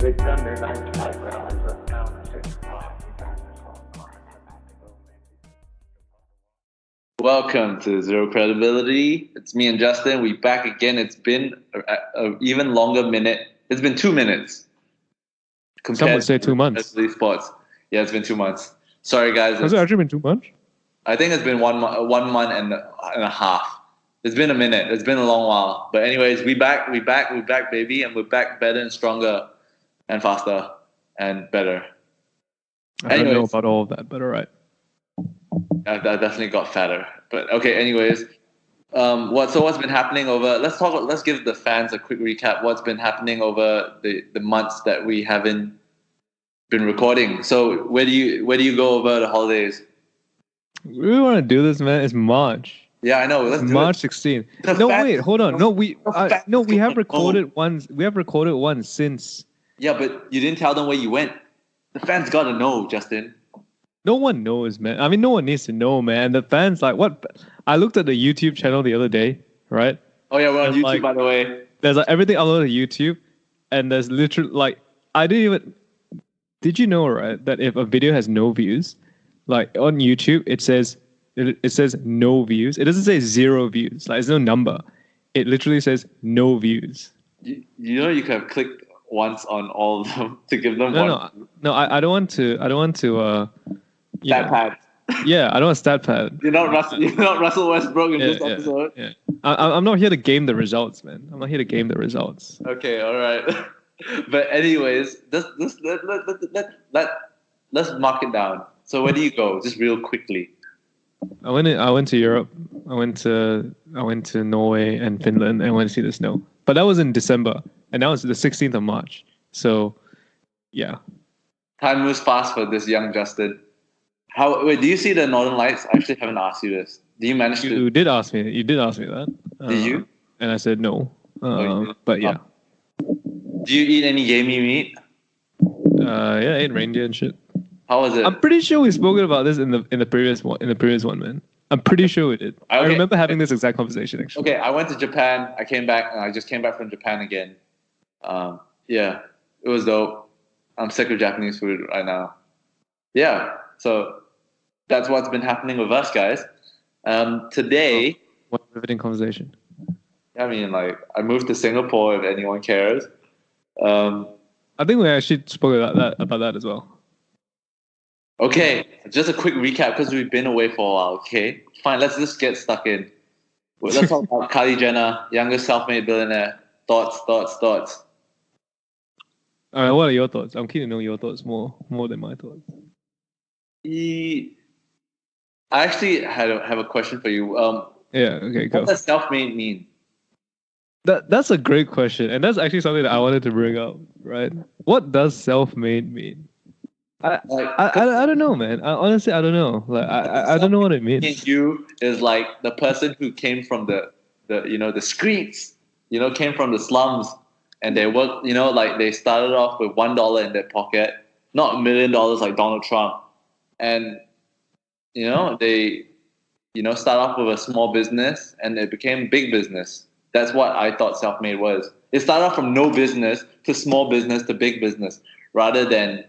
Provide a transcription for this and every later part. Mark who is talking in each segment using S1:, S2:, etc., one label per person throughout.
S1: It's under 95 grams of pound 6
S2: Welcome to Zero Credibility. It's me and Justin. We back again. It's been a even longer minute. It's been 2 minutes.
S3: Some would say 2 months.
S2: These spots. Yeah, it's been 2 months. Sorry, guys.
S3: Has it actually been 2 months?
S2: I think it's been 1 month and a half. It's been a minute. It's been a long while. But anyways, we back, baby, and we're back better and stronger and faster and better.
S3: I don't know about all of that, but all right.
S2: I definitely got fatter. But okay, anyways. What's been happening over let's give the fans a quick recap. What's been happening over the months that we haven't been recording. So where do you go over the holidays?
S3: We really want to do this, man. It's March.
S2: Yeah, I know. Let's do
S3: March
S2: it.
S3: 16th. No, wait, hold on. No, we have recorded once. We have recorded once since.
S2: Yeah, but you didn't tell them where you went. The fans gotta know, Justin.
S3: No one knows, man. I mean, no one needs to know, man. The fans, like, what? I looked at the YouTube channel the other day, right?
S2: Oh yeah, we're on YouTube,
S3: like,
S2: by the way.
S3: There's like everything uploaded to YouTube, and there's literally like I didn't even. Did you know, right, that if a video has no views, like on YouTube, it says no views. It doesn't say 0 views. Like, there's no number. It literally says no views.
S2: You know, you could have clicked once on all of them to give them one.
S3: No. I don't want to.
S2: Stat pad.
S3: Yeah, I don't want stat pad.
S2: You're not Russell Westbrook in this episode.
S3: Yeah. I'm not here to game the results, man. I'm not here to game the results.
S2: Okay, all right. But anyways, let's mark it down. So where do you go? Just real quickly.
S3: I went to Europe. I went to Norway and Finland and went to see the snow. But that was in December, and that was the 16th of March. So, yeah. Time
S2: moves fast for this young Justin. Do you see the Northern Lights? I actually haven't asked you this. Do you manage to?
S3: You did ask me. You did ask me that.
S2: Did you?
S3: And I said no. But yeah.
S2: Do you eat any gamey meat?
S3: Yeah, I ate reindeer and shit.
S2: How was it?
S3: I'm pretty sure we've spoken about this in the previous one, man. I'm pretty sure we did. Okay. I remember having this exact conversation actually.
S2: Okay, I went to Japan. I came back, and I just came back from Japan again. Yeah, it was dope. I'm sick of Japanese food right now. Yeah, so that's what's been happening with us, guys. Today.
S3: What a riveting conversation.
S2: I mean, like, I moved to Singapore, if anyone cares.
S3: I think we actually spoke about that as well.
S2: Okay, just a quick recap because we've been away for a while, okay? Fine, let's just get stuck in. Let's talk about Kylie Jenner, youngest self-made billionaire. Thoughts.
S3: All right, what are your thoughts? I'm keen to know your thoughts more than my thoughts.
S2: I actually have a question for you.
S3: Yeah, okay, go.
S2: What does self-made mean?
S3: That's a great question, and that's actually something that I wanted to bring up, right? What does self-made mean? I don't know, man. Honestly, I don't know. Like, I don't know what it means.
S2: You is like the person who came from the streets, came from the slums, and they worked, like they started off with $1 in their pocket, not $1 million like Donald Trump, and they start off with a small business and it became big business. That's what I thought self-made was. It started off from no business to small business to big business, rather than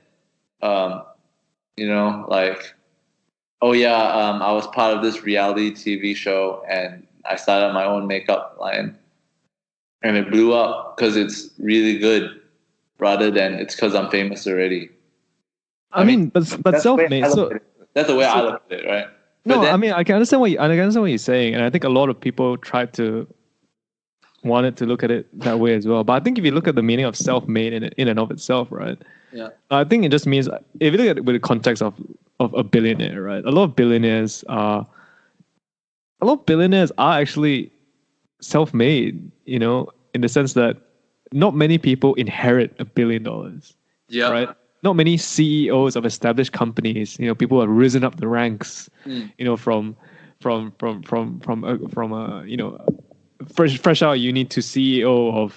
S2: like, oh yeah, I was part of this reality TV show and I started my own makeup line and it blew up because it's really good, rather than it's because I'm famous already.
S3: I mean, but self-made.
S2: That's the way I look at it, right?
S3: I mean, I can understand what you're saying, and I think a lot of people wanted to look at it that way as well. But I think if you look at the meaning of self-made in and of itself, right?
S2: Yeah.
S3: I think it just means, if you look at it with the context of a billionaire, right? A lot of billionaires are actually self-made, in the sense that not many people inherit $1 billion.
S2: Yeah.
S3: Right? Not many CEOs of established companies, people have risen up the ranks, from fresh out of uni to CEO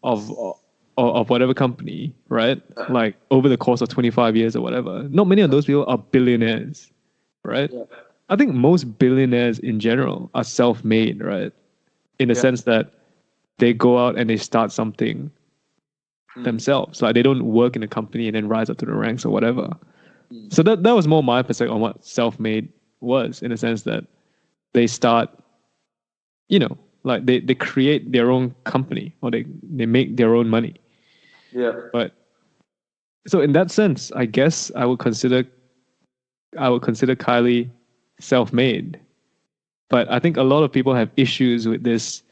S3: of whatever company, right? Like over the course of 25 years or whatever. Not many of those people are billionaires, right? Yeah. I think most billionaires in general are self-made, right? In the sense that they go out and they start something themselves. Like they don't work in a company and then rise up to the ranks or whatever. So that was more my perspective on what self-made was, in a sense that they start, like they create their own company, or they make their own money.
S2: Yeah.
S3: But so in that sense, I guess I would consider Kylie self-made. But I think a lot of people have issues with this.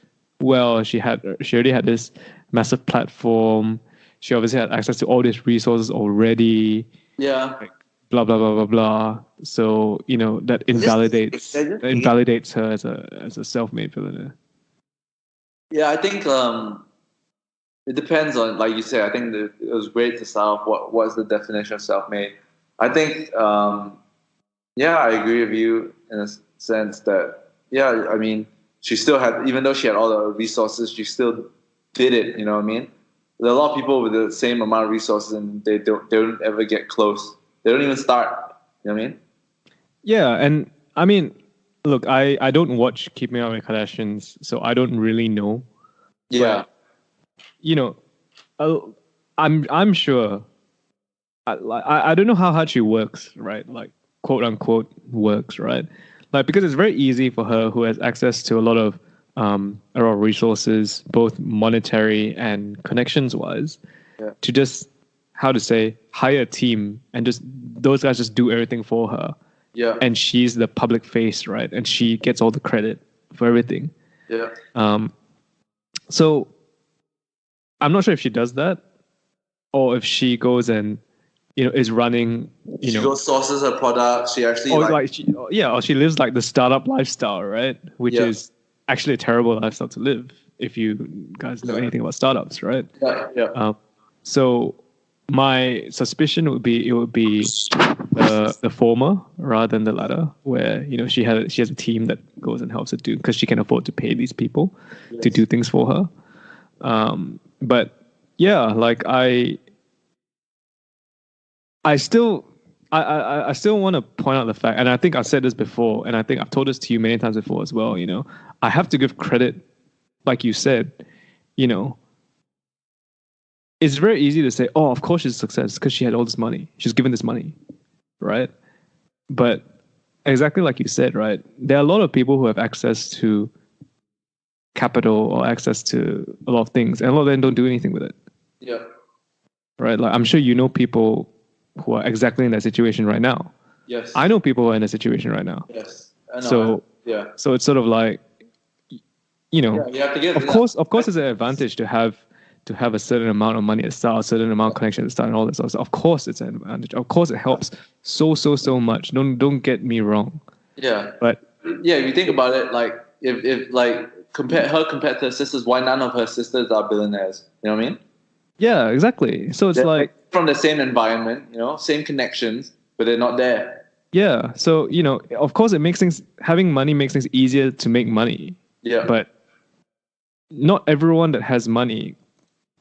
S3: Well, she already had this massive platform. She obviously had access to all these resources already.
S2: Yeah.
S3: Like, blah blah blah blah blah. So that invalidates her as a self-made billionaire.
S2: Yeah, I think it depends on, like you said. I think it was great to start off. What's the definition of self-made? I think yeah, I agree with you in a sense that, yeah, I mean, she still had, even though she had all the resources, she still did it. You know what I mean? There are a lot of people with the same amount of resources and they don't ever get close. They don't even start. You know what I mean? Yeah,
S3: and I mean, look, I don't watch Keeping Up with Kardashians, so I don't really know.
S2: Yeah.
S3: But, I'm sure. I don't know how hard she works, right? Like, quote unquote works, right? Like, because it's very easy for her, who has access to a lot of resources, both monetary and connections wise, to just, how to say, hire a team and just those guys just do everything for her.
S2: Yeah.
S3: And she's the public face, right? And she gets all the credit for everything.
S2: Yeah.
S3: So I'm not sure if she does that, or if she goes and is running.
S2: She goes sources her products. She actually
S3: or she lives like the startup lifestyle, right? Which is actually a terrible lifestyle to live if you guys know anything about startups, right?
S2: Yeah.
S3: So my suspicion would be it would be the former rather than the latter, where she has a team that goes and helps her do, because she can afford to pay these people to do things for her. But yeah, like I still want to point out the fact, and I think I've said this before, and I think I've told this to you many times before as well. I have to give credit, like you said. It's very easy to say, "Oh, of course she's a success because she had all this money. She's given this money." Right? But exactly like you said, right? There are a lot of people who have access to capital or access to a lot of things, and a lot of them don't do anything with it.
S2: Yeah.
S3: Right? Like, I'm sure people who are exactly in that situation right now.
S2: Yes.
S3: I know people who are in a situation right now.
S2: Yes. I know.
S3: So it's sort of like,
S2: you have to give.
S3: Of course, it's an advantage to have a certain amount of money at the start, a certain amount of connection at the start, and all that stuff. So of course, it's an advantage. Of course, it helps so much. Don't get me wrong.
S2: Yeah.
S3: But
S2: yeah, if you think about it, like if like compared to her sisters, why none of her sisters are billionaires? You know what I mean?
S3: Yeah, exactly. So it's like
S2: from the same environment, same connections, but they're not there.
S3: Yeah. So of course, having money makes things easier to make money.
S2: Yeah.
S3: But not everyone that has money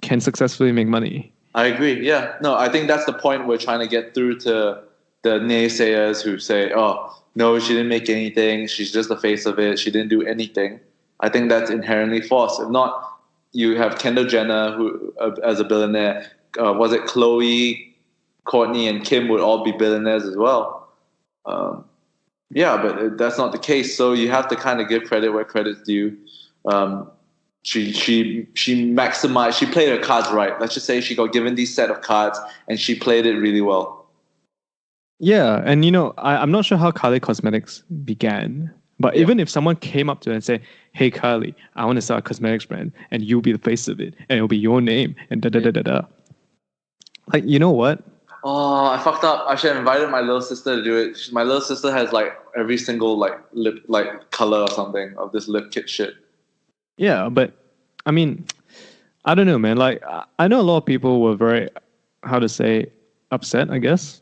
S3: can successfully make money.
S2: I agree. Yeah. No, I think that's the point we're trying to get through to the naysayers who say, "Oh, no, she didn't make anything. She's just the face of it. She didn't do anything." I think that's inherently false. If not, you have Kendall Jenner, who as a billionaire. Was it Khloe, Kourtney, and Kim would all be billionaires as well? Yeah, but that's not the case. So you have to kind of give credit where credit's due. She maximized. She played her cards right. Let's just say she got given these set of cards and she played it really well.
S3: Yeah, and I'm not sure how Kylie Cosmetics began, but even if someone came up to her and said, "Hey Kylie, I want to start a cosmetics brand, and you'll be the face of it, and it'll be your name," and da da da da da. Like, you know what?
S2: Oh, I fucked up. I should have invited my little sister to do it. My little sister has like every single lip color or something of this lip kit shit.
S3: Yeah, but I mean, I don't know, man. Like, I know a lot of people were very, how to say, upset, I guess,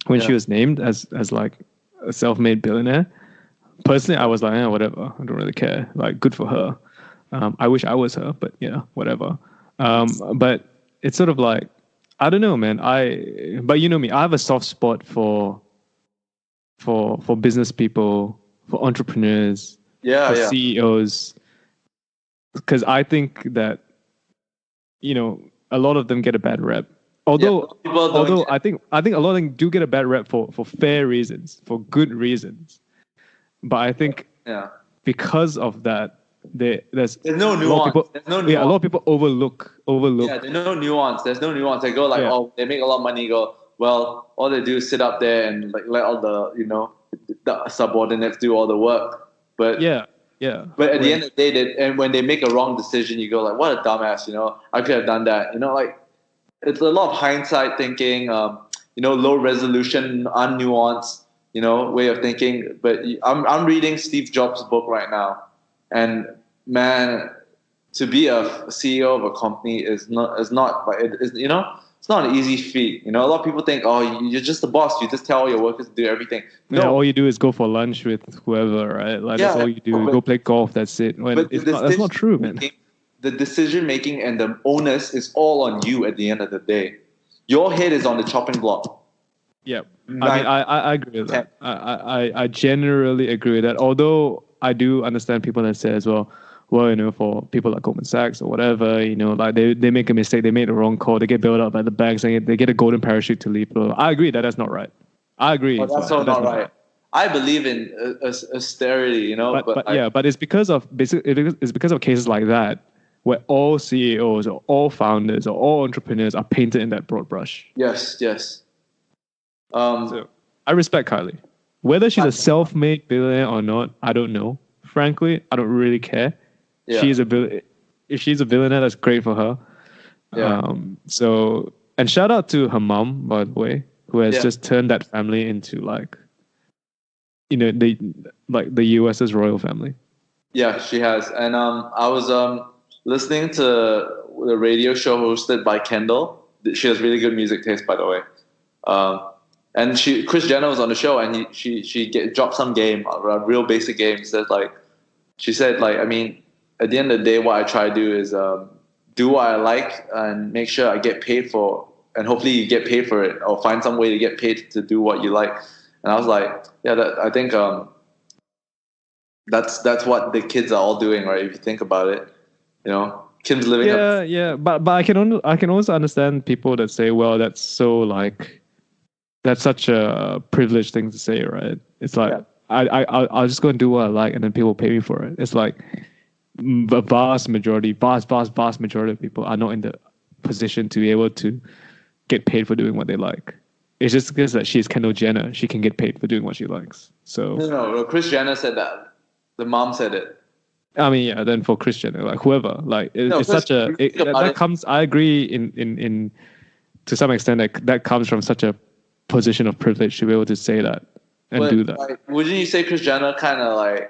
S3: when she was named as like a self-made billionaire. Personally, I was like, whatever. I don't really care. Like, good for her. I wish I was her, but yeah, whatever. But it's sort of like, I don't know, man. But you know me, I have a soft spot for business people, for entrepreneurs, for CEOs, because I think that a lot of them get a bad rep. Although,
S2: people don't
S3: although
S2: get-
S3: I think a lot of them do get a bad rep for fair reasons, for good reasons. But I think
S2: yeah.
S3: because of that, there's
S2: no
S3: a lot of
S2: nuance.
S3: people,
S2: There's no
S3: yeah, a lot of
S2: nuance.
S3: people overlook.
S2: Yeah, there's no nuance. There's no nuance. They go like,
S3: Yeah.
S2: oh, they make a lot of money. Go, well, all they do is sit up there and like let all the the subordinates do all the work. But
S3: Yeah, yeah.
S2: But at the end of the day, and when they make a wrong decision, you go like, "What a dumbass!" I could have done that. Like it's a lot of hindsight thinking. Low resolution, unnuanced, way of thinking. But I'm reading Steve Jobs' book right now, and man, to be a CEO of a company is not like it's not an easy feat. A lot of people think, oh, you're just the boss. You just tell all your workers to do everything. No,
S3: Yeah, all you do is go for lunch with whoever, right? Like that's
S2: Yeah,
S3: all you do.
S2: but-
S3: Go play golf. That's it. When
S2: But
S3: that's not true, man.
S2: The decision making and the onus is all on you at the end of the day. Your head is on the chopping block.
S3: Yeah, I mean, I agree with that. I generally agree with that. Although I do understand people that say as well, for people like Goldman Sachs or whatever, like they make a mistake, they made the wrong call, they get bailed out by the banks, and they get a golden parachute to leave. I agree that's not right. I agree.
S2: Well, that's not right. I believe in austerity,
S3: But it's because of it's because of cases like that where all CEOs or all founders or all entrepreneurs are painted in that broad brush.
S2: Yes.
S3: So I respect Kylie. Whether she's a self-made billionaire or not, I don't know. Frankly, I don't really care.
S2: Yeah.
S3: If she's a billionaire, that's great for her.
S2: Yeah.
S3: And shout out to her mom, by the way, who has just turned that family into the US's royal family.
S2: Yeah, she has. And I was listening to the radio show hosted by Kendall. She has really good music taste, by the way. And Kris Jenner was on the show, and she dropped some game, a real basic game. She said, I mean, at the end of the day, what I try to do is do what I like and make sure I get paid for, and hopefully you get paid for it, or find some way to get paid to do what you like. And I was like, yeah, I think that's what the kids are all doing, right? If you think about it, kids living.
S3: Yeah. But I can also understand people that say, well, that's such a privileged thing to say, right? It's like I'll just go and do what I like, and then people pay me for it. It's like the vast majority of people are not in the position to be able to get paid for doing what they like. It's just because that she's Kendall Jenner, she can get paid for doing what she likes. So
S2: no, Kris Jenner said that. The mom said it.
S3: I mean, yeah. Then for Kris Jenner, whoever, it's such a that comes. I agree in to some extent that comes from such a position of privilege to be able to say that and do that.
S2: Wouldn't you say Kris Jenner kind of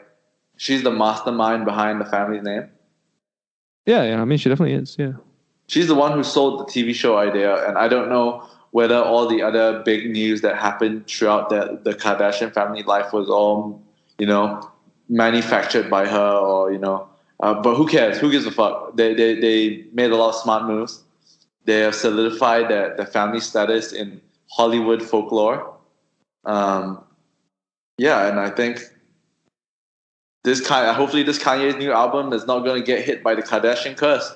S2: she's the mastermind behind the family's name?
S3: Yeah. I mean, she definitely is. Yeah.
S2: She's the one who sold the TV show idea, and I don't know whether all the other big news that happened throughout the Kardashian family life was all, manufactured by her, or but who cares? Who gives a fuck? They made a lot of smart moves. They have solidified the family status in Hollywood folklore. And I think hopefully this Kanye's new album is not going to get hit by the Kardashian Curse.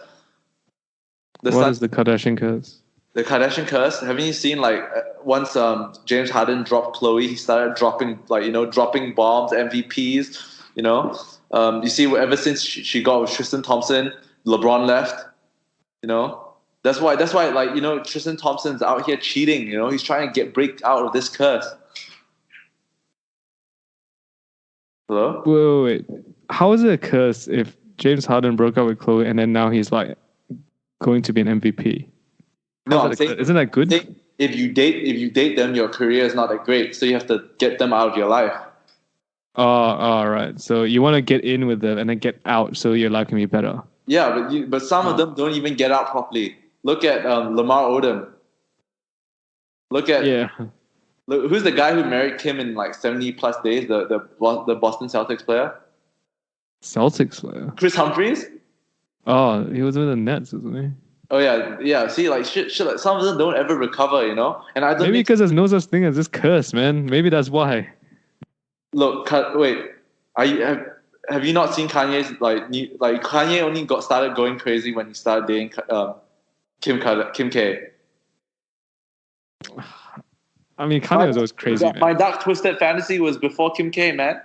S3: What is the Kardashian Curse?
S2: The Kardashian Curse. Haven't you seen once James Harden dropped Khloe, he started dropping dropping bombs, MVPs. You see, ever since she got with Tristan Thompson, LeBron left. That's why Tristan Thompson's out here cheating. He's trying to break out of this curse. Hello?
S3: Wait. How is it a curse if James Harden broke up with Khloe and then now he's going to be an MVP?
S2: No,
S3: isn't that good?
S2: If you date them, your career is not that great, so you have to get them out of your life.
S3: Oh, all right. So you want to get in with them and then get out so your life can be better.
S2: Yeah, but some of them don't even get out properly. Look at Lamar Odom. Look, who's the guy who married Kim in 70 plus days? The Boston Celtics player.
S3: Celtics player.
S2: Chris Humphries.
S3: Oh, he was with the Nets, wasn't he?
S2: Oh yeah. See, shit. Some of them don't ever recover, and I don't.
S3: Maybe because there's no such thing as this curse, man. Maybe that's why.
S2: Look, wait. Have you not seen Kanye's Kanye only started going crazy when he started dating Kim K.
S3: I mean, Kanye was always crazy, man.
S2: My dark twisted fantasy was before Kim K, man.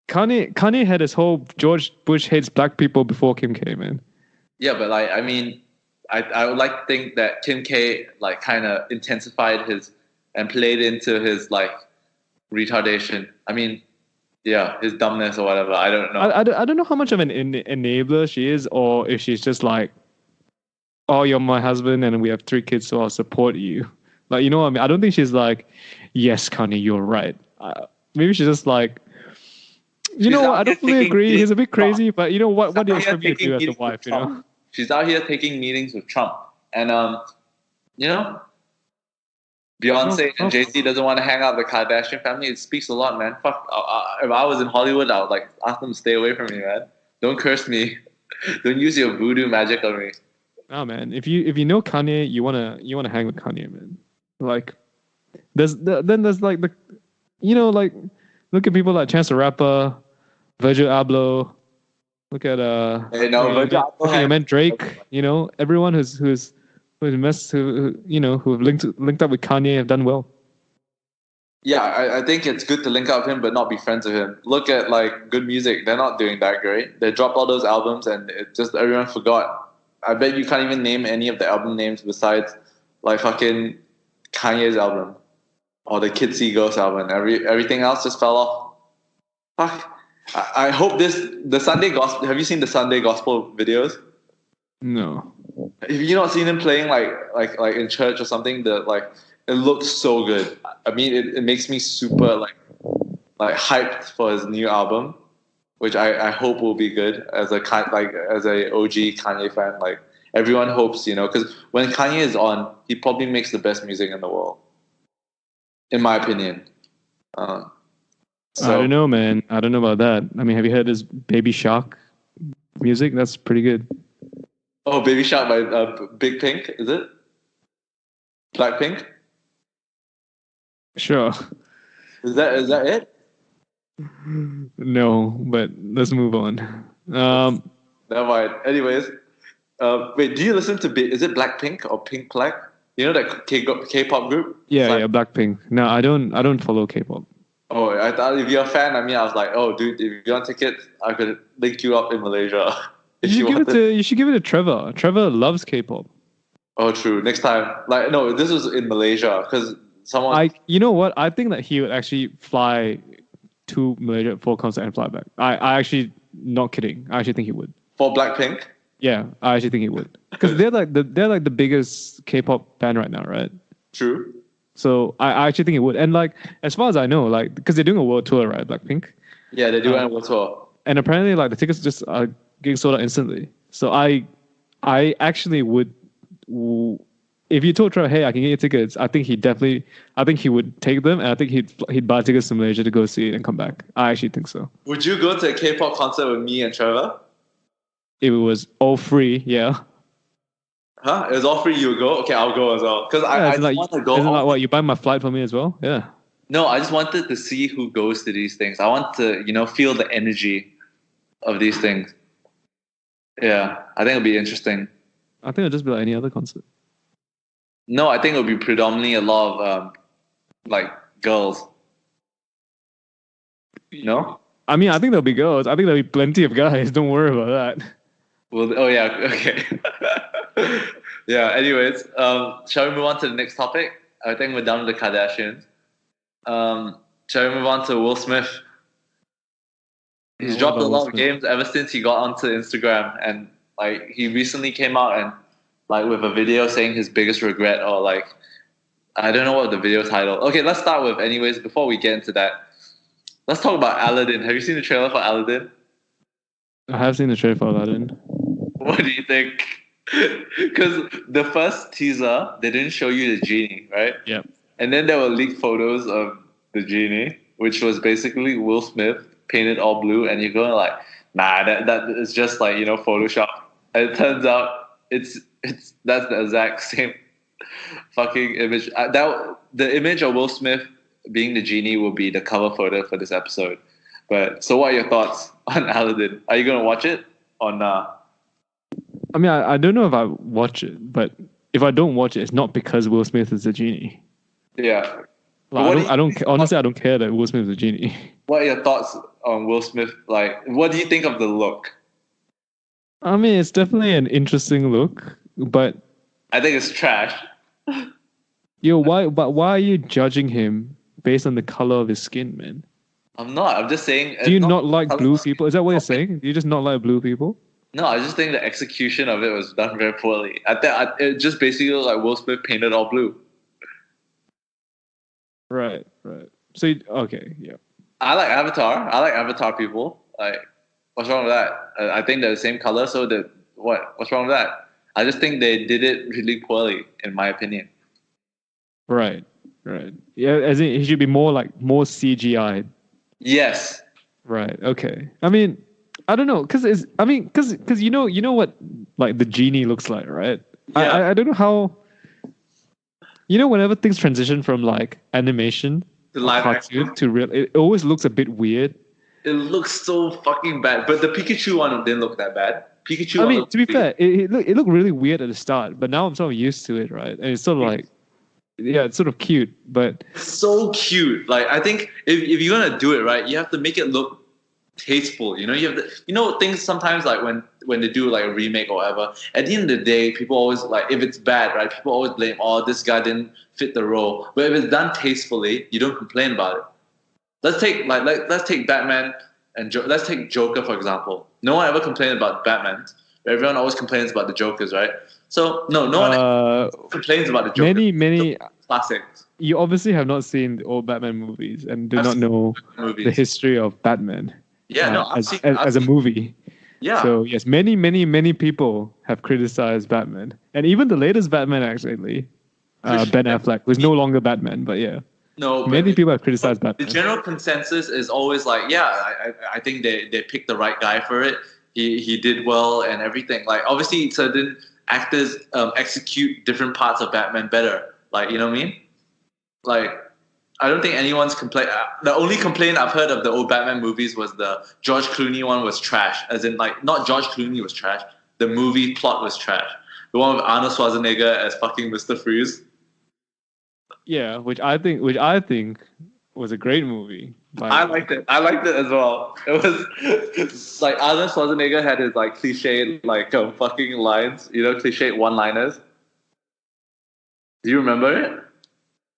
S3: Kanye had his whole George Bush hates black people before Kim K, man.
S2: Yeah, but like, I mean, I would like to think that Kim K like kind of intensified his and played into his like retardation. I mean, yeah, his dumbness or whatever. I don't know.
S3: I don't know how much of an enabler she is, or if she's just like, oh, you're my husband and we have 3 kids, so I'll support you. Like, you know what I mean? I don't think she's like, yes, Kanye, you're right. Maybe she's just like, you know what? I don't fully agree. He's a bit crazy, but you know what? What do you expect me to do as a wife? You know,
S2: she's out here taking meetings with Trump, and you know, Beyonce and Jay-Z doesn't want to hang out with the Kardashian family. It speaks a lot, man. Fuck. If I was in Hollywood, I would like ask them to stay away from me, man. Don't curse me. Don't use your voodoo magic on me.
S3: Oh man, if you know Kanye, you wanna hang with Kanye, man. Like, there's like the, you know, like, look at people like Chance the Rapper, Virgil Abloh. Look at Virgil Abloh, Drake. You know, everyone who've linked up with Kanye have done well.
S2: Yeah, I think it's good to link up with him, but not be friends with him. Look at like Good Music; they're not doing that great. They dropped all those albums, and it just everyone forgot. I bet you can't even name any of the album names besides like fucking Kanye's album or the Kid See Ghost album. Everything else just fell off. Fuck. I hope the Sunday Gospel. Have you seen the Sunday Gospel videos? No. Have you not seen him playing like in church or something? It looks so good. I mean, it makes me super like hyped for his new album, which I hope will be good as a OG Kanye fan. Like everyone hopes, you know, because when Kanye is on, he probably makes the best music in the world, in my opinion.
S3: I don't know, man. I don't know about that. I mean, have you heard his Baby Shark music? That's pretty good.
S2: Oh, Baby Shark by Big Pink, is it? Blackpink?
S3: Sure.
S2: Is that it?
S3: No, but let's move on.
S2: Never mind. Anyways, wait, do you listen to is it Blackpink or Pink Black? You know that K-pop group?
S3: Yeah, Blackpink. No, I don't follow K-pop.
S2: Oh, I thought if you're a fan, I was like, oh, dude, if you want tickets, I could link you up in Malaysia.
S3: You should give it to Trevor. Trevor loves K-pop.
S2: Oh, true. Next time, like, no, this was in Malaysia because someone.
S3: You know what? I think that he would actually fly to Malaysia for a concert and fly back. I actually, not kidding. I actually think he would.
S2: For Blackpink?
S3: Yeah, I actually think he would because they're like the biggest K-pop band right now, right?
S2: True.
S3: So I actually think it would. And like, as far as I know, like, because they're doing a world tour, right? Blackpink.
S2: Yeah, they're doing a world tour.
S3: And apparently, like, the tickets just are getting sold out instantly. So I actually would, if you told Trevor, hey, I can get you tickets, I think he would take them, and I think he'd buy tickets to Malaysia to go see it and come back. I actually think so.
S2: Would you go to a K-pop concert with me and Trevor?
S3: If it was all free, yeah.
S2: Huh? It was all free, you would go? Okay, I'll go as well. Because I just want to go.
S3: Isn't like what, you buy my flight for me as well? Yeah.
S2: No, I just wanted to see who goes to these things. I want to, feel the energy of these things. Yeah, I think it'll be interesting.
S3: I think it'll just be like any other concert.
S2: No, I think it'll be predominantly a lot of, girls. No?
S3: I mean, I think there'll be girls. I think there'll be plenty of guys. Don't worry about that.
S2: Well, oh yeah, okay. Yeah, anyways, shall we move on to the next topic? I think we're done with the Kardashians. Shall we move on to Will Smith? He's dropped a lot of games ever since he got onto Instagram, and he recently came out and with a video saying his biggest regret, or I don't know what the video title. Okay, let's start with, anyways, before we get into that, let's talk about Aladdin. Have you seen the trailer for Aladdin?
S3: I have seen the trailer for Aladdin.
S2: What do you think? Because the first teaser, they didn't show you the genie, right?
S3: Yep.
S2: And then there were leaked photos of the genie, which was basically Will Smith painted all blue, and you're going nah, that is just Photoshop. And it turns out that's the exact same fucking image. The image of Will Smith being the genie will be the cover photo for this episode. But so, what are your thoughts on Aladdin? Are you gonna watch it or not?
S3: I mean, I don't know if I watch it, but if I don't watch it, it's not because Will Smith is a genie.
S2: Yeah.
S3: Like, honestly, I don't care that Will Smith is a genie.
S2: What are your thoughts on Will Smith? Like, what do you think of the look?
S3: I mean, it's definitely an interesting look, but
S2: I think it's trash.
S3: why are you judging him based on the color of his skin, man?
S2: I'm not. I'm just saying.
S3: Do you not like blue people? Is that what you're saying? Do you just not like blue people?
S2: No, I just think the execution of it was done very poorly. It just basically looked like Will Smith painted all blue.
S3: Right. So, okay, yeah.
S2: I like Avatar people. Like, what's wrong with that? I think they're the same color, so what's wrong with that? I just think they did it really poorly, in my opinion.
S3: Right. Yeah, as in, it should be more CGI.
S2: Yes.
S3: Right. Okay. I mean, I don't know, because you know what, like, the genie looks like, right?
S2: Yeah.
S3: I don't know how. Whenever things transition from like animation
S2: To live
S3: cartoon
S2: action.
S3: to real, it always looks a bit weird.
S2: It looks so fucking bad, but the Pikachu one didn't look that bad. Pikachu.
S3: I mean, to be fair, it looked really weird at the start, but now I'm sort of used to it, right? And it's sort of like, yeah, it's sort of cute, but
S2: so cute. Like, I think if you're gonna do it right, you have to make it look tasteful. You have to, things sometimes, like when they do like a remake or whatever. At the end of the day, people always, like, if it's bad, right? People always blame, oh, this guy didn't fit the role. But if it's done tastefully, you don't complain about it. Let's take Batman and let's take Joker for example. No one ever complained about Batman. Everyone always complains about the Jokers, right? So no one complains about the Joker.
S3: Many
S2: classics.
S3: You obviously have not seen the old Batman movies and do not know the history of Batman.
S2: Yeah,
S3: as a movie.
S2: Yeah.
S3: So yes, many people have criticized Batman, and even the latest Batman actually, Ben Affleck, who's no longer Batman, but yeah.
S2: No,
S3: many people have criticized Batman.
S2: The general consensus is always like, yeah, I think they picked the right guy for it. He did well and everything. Like, obviously, certain actors execute different parts of Batman better. Like, you know what I mean? Like, I don't think anyone's complaint. The only complaint I've heard of the old Batman movies was the George Clooney one was trash. As in, like, not George Clooney was trash. The movie plot was trash. The one with Arnold Schwarzenegger as fucking Mr. Freeze.
S3: Yeah, which I think was a great movie.
S2: I liked it. I liked it as well. It was like Arnold Schwarzenegger had his like cliche like fucking lines, cliche one-liners. Do you remember it?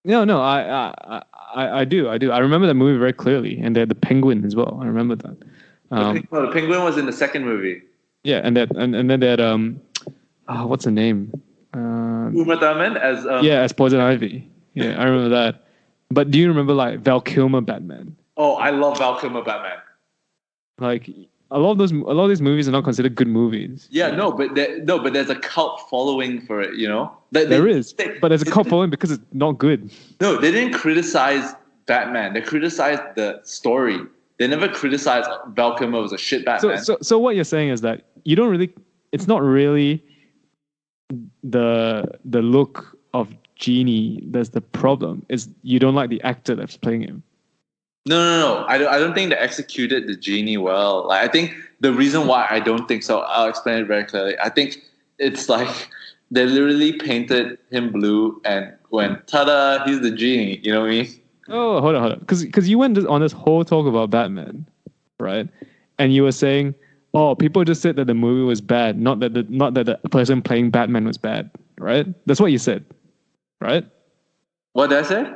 S3: No, I do. I remember that movie very clearly, and they had the penguin as well. I remember that.
S2: The penguin was in the second movie.
S3: Yeah, and then they had what's the name?
S2: Uma Thurman as
S3: as Poison Ivy. Yeah, I remember that. But do you remember like Val Kilmer Batman?
S2: Oh, I love Val Kilmer Batman.
S3: Like a lot of these movies are not considered good movies.
S2: Yeah, but there's a cult following for it.
S3: There is, but there's a cult following because it's not good. No,
S2: they didn't criticize Batman. They criticized the story. They never criticized Val Kilmer was a shit Batman.
S3: So what you're saying is that you don't really. It's not really the look of Genie that's the problem. Is you don't like the actor that's playing him.
S2: No. I don't think they executed the Genie well. Like, I think the reason why I don't think so, I'll explain it very clearly. I think it's like they literally painted him blue and went, ta-da, he's the Genie. You know what I mean?
S3: Oh, hold on. Because you went on this whole talk about Batman, right? And you were saying, oh, people just said that the movie was bad, not that the person playing Batman was bad, right? That's what you said, right?
S2: What did I say?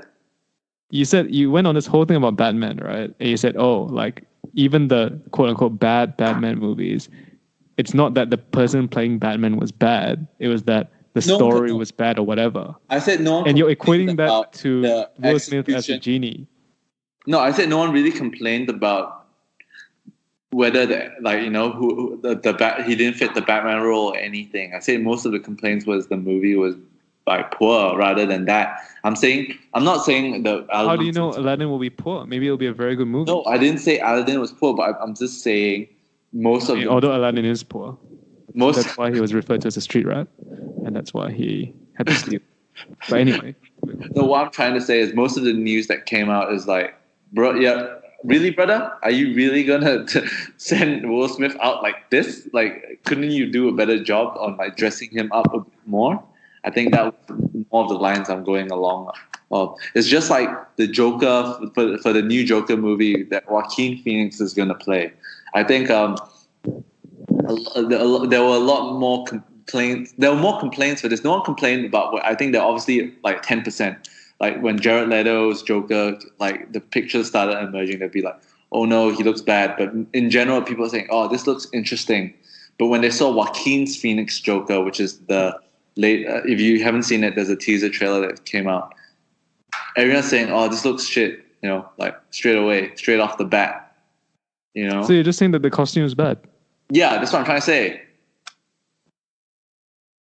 S3: You said you went on this whole thing about Batman, right? And you said, oh, like even the quote unquote bad Batman movies, it's not that the person playing Batman was bad. It was that the story was bad or whatever.
S2: I said no one.
S3: And you're equating that to Will Smith as a Genie.
S2: No, I said no one really complained about whether he didn't fit the Batman role or anything. I said most of the complaints was the movie was like poor rather than that. I'm not saying the.
S3: How do you know Aladdin will be poor? Maybe it'll be a very good movie.
S2: No, I didn't say Aladdin was poor, but I'm just saying
S3: although Aladdin is poor, that's why he was referred to as a street rat, and that's why he had to steal. But anyway,
S2: no, what I'm trying to say is most of the news that came out is like, bro, yeah, really, brother? Are you really gonna send Will Smith out like this? Like, couldn't you do a better job on like dressing him up a bit more? I think that was more of the lines I'm going along. It's just like the Joker for the new Joker movie that Joaquin Phoenix is gonna play. I think there were a lot more complaints. There were more complaints for this. No one complained about what I think they're obviously like 10%. Like when Jared Leto's Joker, like the pictures started emerging, they'd be like, "Oh no, he looks bad." But in general, people are saying, "Oh, this looks interesting." But when they saw Joaquin's Phoenix Joker, which is the late, if you haven't seen it, there's a teaser trailer that came out. Everyone's saying, "Oh, this looks shit," like straight away, straight off the bat,
S3: So you're just saying that the costume is bad?
S2: Yeah, that's what I'm trying to say.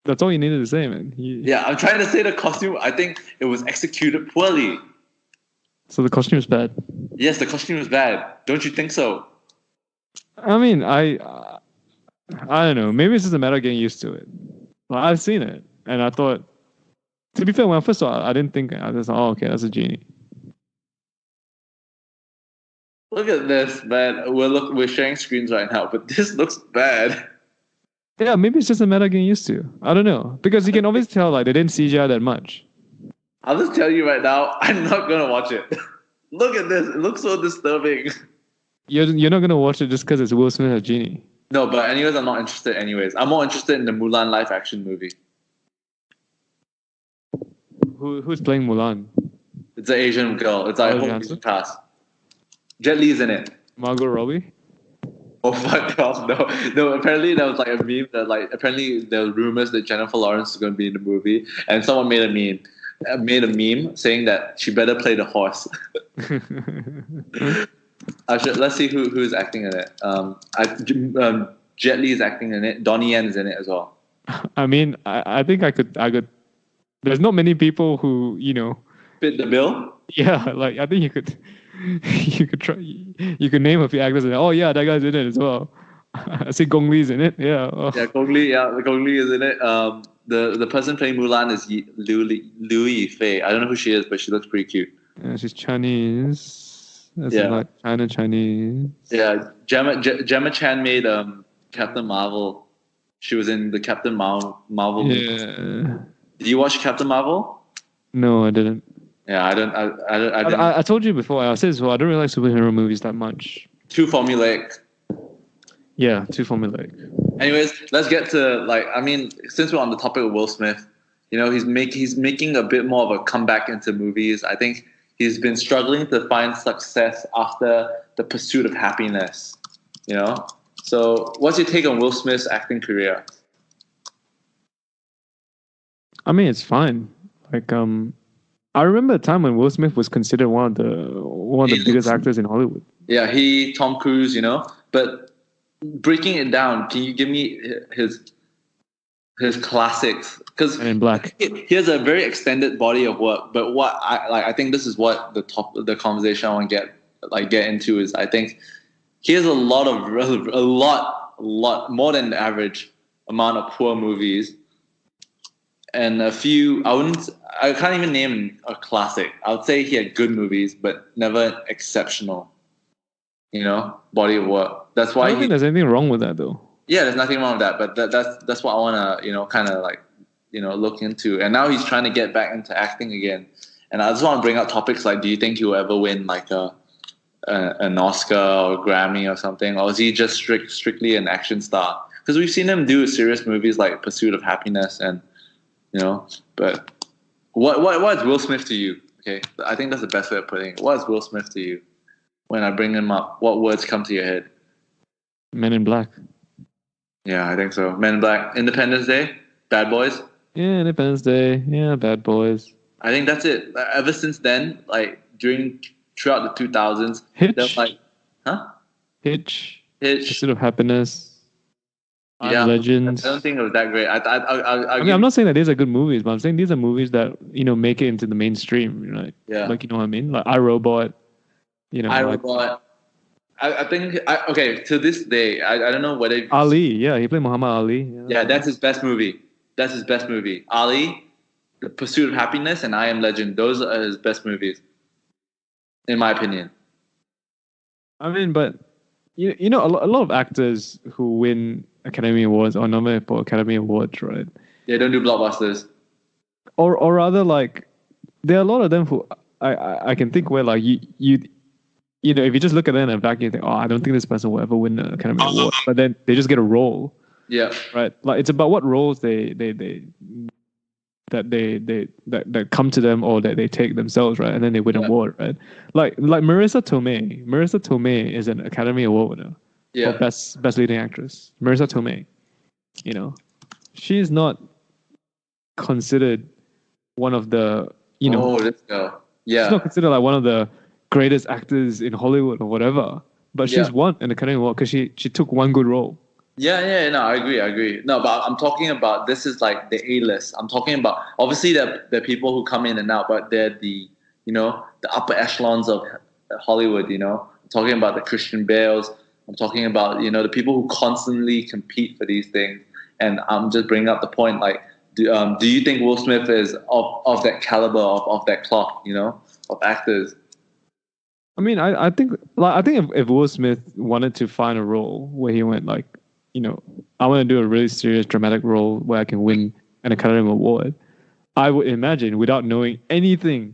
S3: That's all you needed to say, man.
S2: Yeah, I'm trying to say the costume, I think it was executed poorly.
S3: So the costume is bad?
S2: Yes, the costume is bad. Don't you think so?
S3: I mean, I don't know. Maybe it's just a matter of getting used to it. Well, I've seen it, and I thought, to be fair, when I first saw it, I didn't think, I was like, oh, okay, that's a genie.
S2: Look at this, man. We're sharing screens right now, but this looks bad.
S3: Yeah, maybe it's just a matter of getting used to. I don't know. Because you can always tell, like, they didn't CGI that much.
S2: I'll just tell you right now, I'm not going to watch it. Look at this. It looks so disturbing.
S3: You're not going to watch it just because it's Will Smith as Genie.
S2: No, but anyways, I'm not interested anyways. I'm more interested in the Mulan live action movie.
S3: Who's playing Mulan?
S2: It's an Asian girl. It's like a whole cast. Jet Li's in it.
S3: Margot Robbie?
S2: Oh, fuck off. No, apparently there was like a meme that like, apparently there were rumors that Jennifer Lawrence is going to be in the movie. And someone made a meme saying that she better play the horse. Let's see who's acting in it. Jet Li is acting in it. Donnie Yen is in it as well.
S3: I mean, I think I could. There's not many people who
S2: fit the bill.
S3: Yeah, like I think you could try. You could name a few actors and oh yeah, that guy's in it as well. I see Gong Li's in it. Yeah. Oh.
S2: Yeah, Gong Li. Yeah, Gong Li is in it. The person playing Mulan is Liu Yifei. I don't know who she is, but she looks pretty cute.
S3: Yeah, she's Chinese. That's like Chinese.
S2: Yeah, Gemma Chan made Captain Marvel. She was in the Captain Marvel movie.
S3: Yeah.
S2: Did you watch Captain Marvel?
S3: No, I didn't.
S2: Yeah, I didn't.
S3: I told you before. I said so. I don't really like superhero movies that much.
S2: Too formulaic.
S3: Yeah, too formulaic.
S2: Anyways, let's get to since we're on the topic of Will Smith, he's making a bit more of a comeback into movies. I think he's been struggling to find success after The Pursuit of Happiness. So what's your take on Will Smith's acting career?
S3: I mean, it's fine. Like, I remember a time when Will Smith was considered one of the biggest actors in Hollywood. Yeah,
S2: Tom Cruise, but breaking it down, can you give me his classics? Because
S3: Men in Black.
S2: He has a very extended body of work. But what I think this is what the conversation I want to get into is I think he has a lot more than the average amount of poor movies, and a few. I can't even name a classic. I would say he had good movies, but never exceptional. Body of work. That's why
S3: I don't think there's anything wrong with that, though.
S2: Yeah, there's nothing wrong with that. But that's what I want to kind of look into. And now he's trying to get back into acting again. And I just want to bring up topics like, do you think he'll ever win like an Oscar or a Grammy or something, or is he just strictly an action star? Because we've seen him do serious movies like Pursuit of Happiness, and But what is Will Smith to you? Okay, I think that's the best way of putting it. What is Will Smith to you? When I bring him up, what words come to your head?
S3: Men in Black.
S2: Yeah, I think so. Men in Black. Independence Day. Bad Boys.
S3: Yeah, Independence Day. Yeah, Bad Boys.
S2: I think that's it. Ever since then, throughout the 2000s,
S3: Hitch.
S2: Hitch.
S3: Pursuit of Happiness.
S2: Yeah,
S3: Legends.
S2: I don't think it was that great.
S3: I mean, I'm not saying that these are good movies, but I'm saying these are movies that make it into the mainstream.
S2: Yeah.
S3: Like, you know what I mean? Like iRobot.
S2: iRobot. I think to this day, I don't know whether
S3: Ali. Yeah, he played Muhammad Ali.
S2: Yeah, that's his best movie. Ali, The Pursuit of Happiness, and I Am Legend. Those are his best movies, in my opinion.
S3: I mean, but you know, a lot of actors who win Academy Awards or nominated for Academy Awards, right?
S2: They don't do blockbusters.
S3: Or rather, like there are a lot of them who I can think where like you know, if you just look at them in a vacuum, you think, oh, I don't think this person will ever win an Academy Award, but then they just get a role,
S2: Yeah.
S3: right? Like it's about what roles they that come to them or that they take themselves, right? And then they win an award, right? Like Marissa Tomei. Marissa Tomei is an Academy Award winner
S2: Yeah.
S3: for best leading actress. Marissa Tomei. You know, she's not considered one of the
S2: Oh, let's go. Yeah.
S3: she's not considered like one of the greatest actors in Hollywood or whatever. But
S2: Yeah.
S3: she's won an Academy Award because she took one good role.
S2: Yeah, no, I agree. No, but I'm talking about, this is like the A-list. I'm talking about, obviously the people who come in and out, but they're the, you know, the upper echelons of Hollywood, you know. I'm talking about the Christian Bales. I'm talking about, you know, the people who constantly compete for these things. And I'm just bringing up the point, like, do you think Will Smith is of that caliber, of that cloth, you know, of actors?
S3: I mean, I think if Will Smith wanted to find a role where he went like, you know, I want to do a really serious dramatic role where I can win an Academy Award, I would imagine, without knowing anything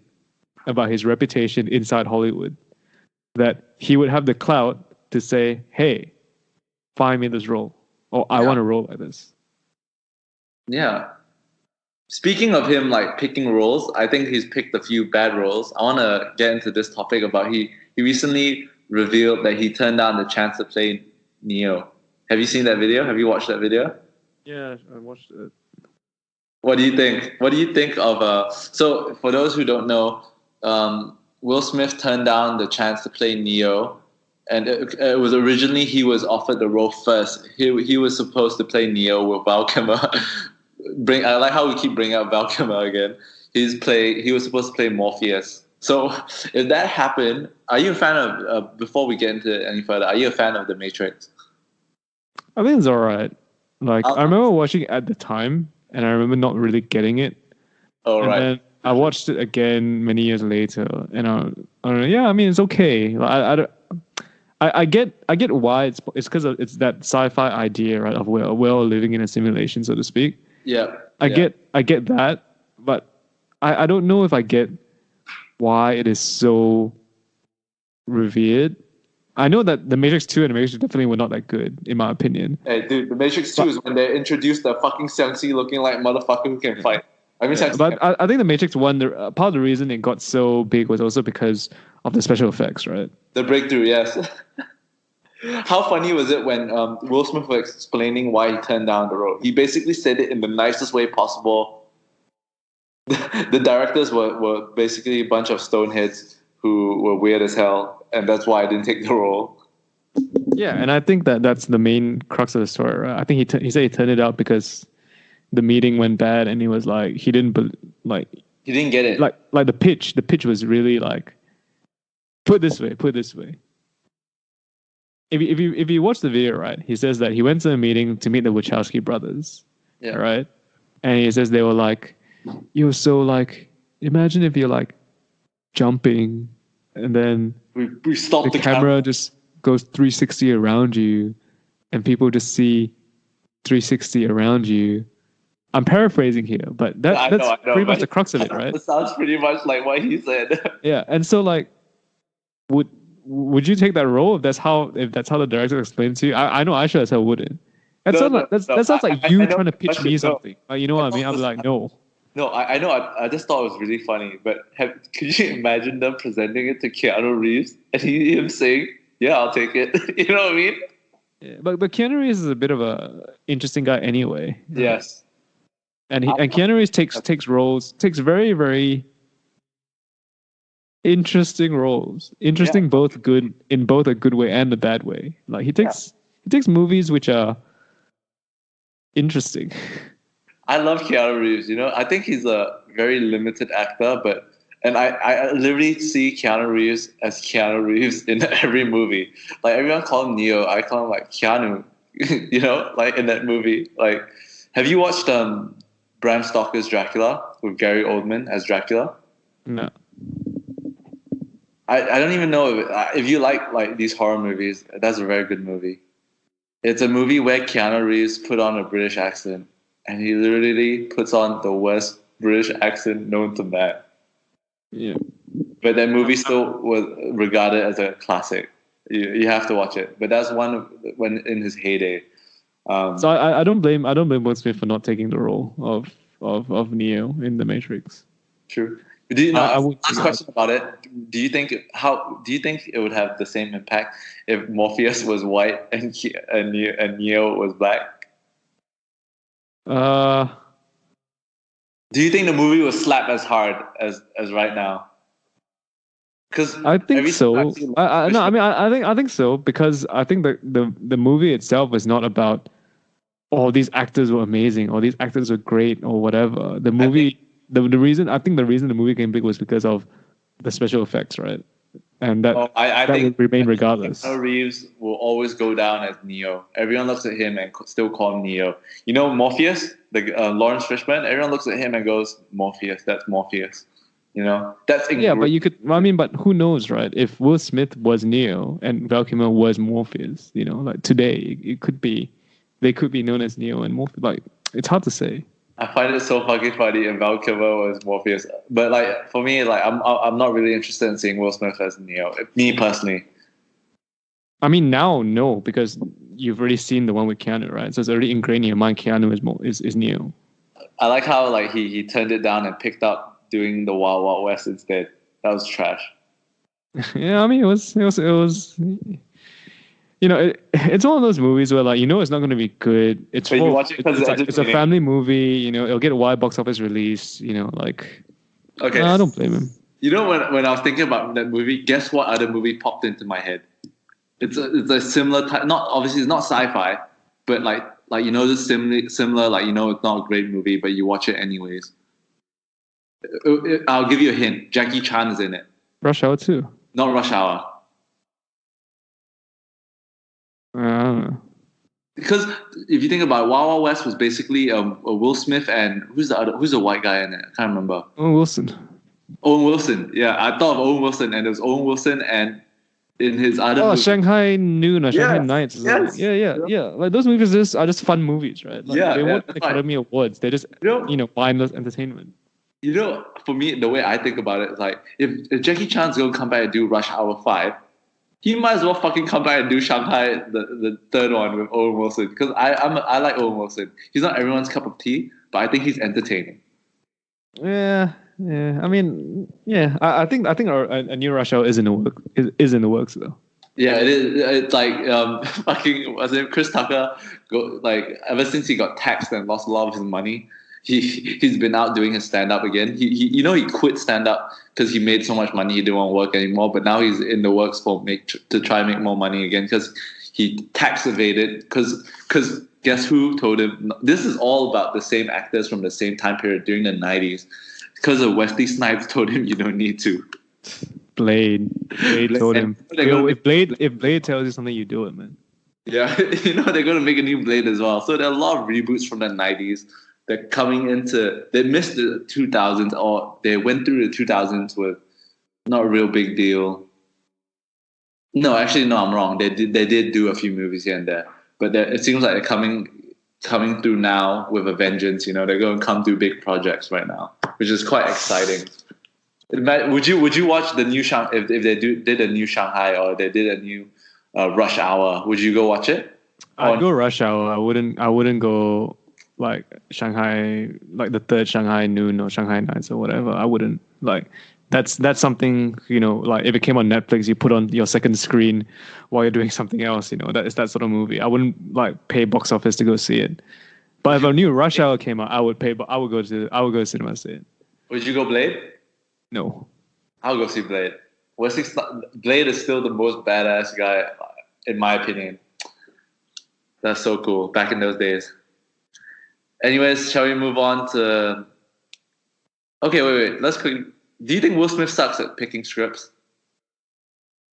S3: about his reputation inside Hollywood, that he would have the clout to say, hey, find me this role, or I want a role like this.
S2: Yeah. Speaking of him like picking roles, I think he's picked a few bad roles. I want to get into this topic about he recently revealed that he turned down the chance to play Neo. Have you seen that video? Have you watched that video?
S3: Yeah, I watched it.
S2: What do you think? What do you think of so for those who don't know, Will Smith turned down the chance to play Neo, and it was originally he was offered the role first. He was supposed to play Neo with Val Kilmer. I like how we keep bringing up Val Kilmer again. He was supposed to play Morpheus. So if that happened, are you a fan of before we get into it any further, are you a fan of The Matrix?
S3: I think it's alright. Like I remember watching it at the time, and I remember not really getting it.
S2: Oh,
S3: and
S2: right.
S3: then I watched it again many years later, and I don't know. Yeah, I mean it's okay. Like, I get why it's because it's that sci-fi idea, right, of we're all living in a simulation, so to speak.
S2: Yeah.
S3: I get that, but I don't know if I get why it is so revered. I know that The Matrix 2 and The Matrix definitely were not that good, in my opinion.
S2: Hey, dude, The Matrix 2 is when they introduced the fucking Xiangxi looking like motherfucker who can fight. I mean,
S3: but I think The Matrix 1, part of the reason it got so big was also because of the special effects, right?
S2: The breakthrough, yes. How funny was it when Will Smith was explaining why he turned down the role? He basically said it in the nicest way possible. The directors were basically a bunch of stoneheads who were weird as hell, and that's why I didn't take the role.
S3: Yeah, and I think that's the main crux of the story, right? I think he said he turned it out because the meeting went bad, and he was like he didn't
S2: get it.
S3: Like the pitch was really like put this way. If you watch the video, right, he says that he went to a meeting to meet the Wachowski brothers. Yeah. Right? And he says they were like, you're so like, imagine if you're like jumping and then
S2: we stop
S3: the camera just goes 360 around you and people just see 360 around you. I'm paraphrasing here, but that's pretty much the crux of it, right?
S2: It sounds pretty much like what he said.
S3: Yeah, and so like, would you take that role if that's how the director explained to you? I know I sure as hell wouldn't. That sounds like you trying to pitch me something. You know what I mean? I'm like, no.
S2: No, I know. I just thought it was really funny. But could you imagine them presenting it to Keanu Reeves and him saying, "Yeah, I'll take it." You know what I mean?
S3: Yeah, but Keanu Reeves is a bit of a interesting guy anyway.
S2: Yes.
S3: And Keanu Reeves takes roles, takes very, very interesting roles. Interesting, both good in both a good way and a bad way. Like he takes movies which are interesting.
S2: I love Keanu Reeves. You know, I think he's a very limited actor, and I literally see Keanu Reeves as Keanu Reeves in every movie. Like everyone call him Neo, I call him like Keanu. You know, like in that movie. Like, have you watched Bram Stoker's Dracula with Gary Oldman as Dracula?
S3: No.
S2: I don't even know if you like these horror movies. That's a very good movie. It's a movie where Keanu Reeves put on a British accent, and he literally puts on the worst British accent known to man.
S3: Yeah.
S2: But that movie still was regarded as a classic. You have to watch it. But that's one of when in his heyday.
S3: So I don't blame Will Smith for not taking the role of Neo in the Matrix.
S2: True. Do you know?
S3: I would
S2: Last question about it. Do you think it would have the same impact if Morpheus was white and Neo was black? Do you think the movie would slap as hard as right now? Because
S3: I think so. I think so because I think the movie itself is not about these actors were amazing or these actors were great or whatever. The movie, the reason the movie came big was because of the special effects, right? And that
S2: I
S3: that
S2: think
S3: would remain regardless.
S2: Keanu Reeves will always go down as Neo. Everyone looks at him and still call him Neo. You know Morpheus, the Lawrence Fishburne. Everyone looks at him and goes Morpheus. That's Morpheus. You know that's
S3: Yeah, but you could. I mean, but who knows, right? If Will Smith was Neo and Val Kilmer was Morpheus, you know, like today it could be, they could be known as Neo and Morpheus. Like it's hard to say.
S2: I find it so fucking funny, and Val Kilmer was Morpheus. But like for me, like I'm not really interested in seeing Will Smith as Neo. Me personally.
S3: I mean, now no, because you've already seen the one with Keanu, right? So it's already ingrained in your mind. Keanu is Neo.
S2: I like how like he turned it down and picked up doing the Wild Wild West instead. That was trash.
S3: Yeah, I mean, it was. You know, it's one of those movies where like it's not going to be good. It's
S2: But you watch it because
S3: it's a family movie. You know, it'll get a wide box office release. You know, like
S2: okay.
S3: No, I don't blame him.
S2: You know, when I was thinking about that movie, guess what other movie popped into my head? It's a similar type. Not obviously it's not sci-fi, but like this similar like it's not a great movie, but you watch it anyways. I'll give you a hint. Jackie Chan is in it.
S3: Rush Hour 2.
S2: Not Rush Hour.
S3: I don't know.
S2: Because if you think about it, Wild Wild West was basically a Will Smith and who's the white guy in it? I can't remember.
S3: Owen Wilson.
S2: Owen Wilson. Yeah, I thought of Owen Wilson, and it was Owen Wilson and in his other movie.
S3: Shanghai Noon or Shanghai Nights.
S2: Yes.
S3: Yeah. Like those movies are just fun movies, right? Like, they won Academy Awards. They're just mindless entertainment.
S2: You know, for me, the way I think about it is like if Jackie Chan's gonna come back and do Rush Hour 5, he might as well fucking come back and do Shanghai the third one with Owen Wilson, because I like Owen Wilson. He's not everyone's cup of tea, but I think he's entertaining.
S3: Yeah. I mean, yeah. I think a new Rush Hour is in the works though.
S2: Yeah, it is. It's like fucking what's his name, Chris Tucker. Ever since he got taxed and lost a lot of his money, he's been out doing his stand up again. He quit stand up because he made so much money he didn't want to work anymore. But now he's in the works to try and make more money again because he tax evaded. Because guess who told him this is all about the same actors from the same time period during the 90s. Because of Wesley Snipes told him you don't need to.
S3: Blade told him. If Blade tells you something, you do it, man.
S2: Yeah, they're going to make a new Blade as well. So there are a lot of reboots from the 90s. They're coming they missed the 2000s, or they went through the 2000s with not a real big deal. No, actually, no, I'm wrong. They did do a few movies here and there. But it seems like they're coming through now with a vengeance. They're going to come through big projects right now, which is quite exciting. Would you watch the new Shanghai if they did a new Shanghai or they did a new Rush Hour? Would you go watch it?
S3: I'd go Rush Hour. I wouldn't go like Shanghai, like the third Shanghai Noon or Shanghai Nights or whatever. I wouldn't like. That's something, like if it came on Netflix, you put on your second screen while you're doing something else. That is that sort of movie. I wouldn't like pay box office to go see it. But if a new Rush Hour came out, I would pay. But I would go to cinema to see it.
S2: Would you go Blade?
S3: No.
S2: I'll go see Blade. Blade is still the most badass guy, in my opinion. That's so cool. Back in those days. Anyways, shall we move on to... Okay, wait. Let's quickly... Do you think Will Smith sucks at picking scripts?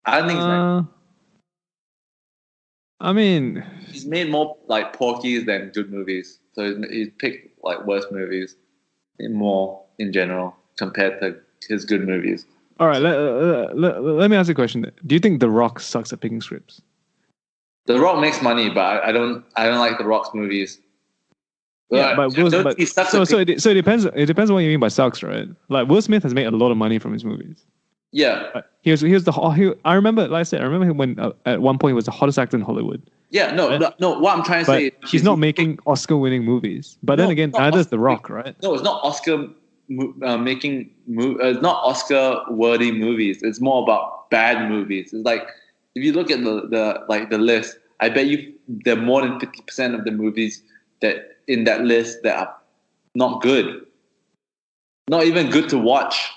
S2: I don't think he's like...
S3: I mean...
S2: He's made more like porkies than good movies. So he's picked like worse movies more in general compared to his good movies.
S3: All right, let me ask you a question. Do you think The Rock sucks at picking scripts?
S2: The Rock makes money, but I don't like The Rock's movies.
S3: Yeah, but Will,
S2: don't
S3: but
S2: he sucks
S3: so
S2: at
S3: so it depends. It depends on what you mean by sucks, right? Like Will Smith has made a lot of money from his movies.
S2: yeah.
S3: I remember, like I said, I remember him when at one point he was the hottest actor in Hollywood.
S2: Yeah, no,
S3: Right?
S2: no. What I'm trying to say
S3: But he's not making Oscar-winning movies. But then again, neither is The Rock, right?
S2: No, it's not Oscar it's not Oscar-worthy movies. It's more about bad movies. It's like if you look at the list, I bet you there are more than 50% of the movies that in that list that are not good, not even good to watch.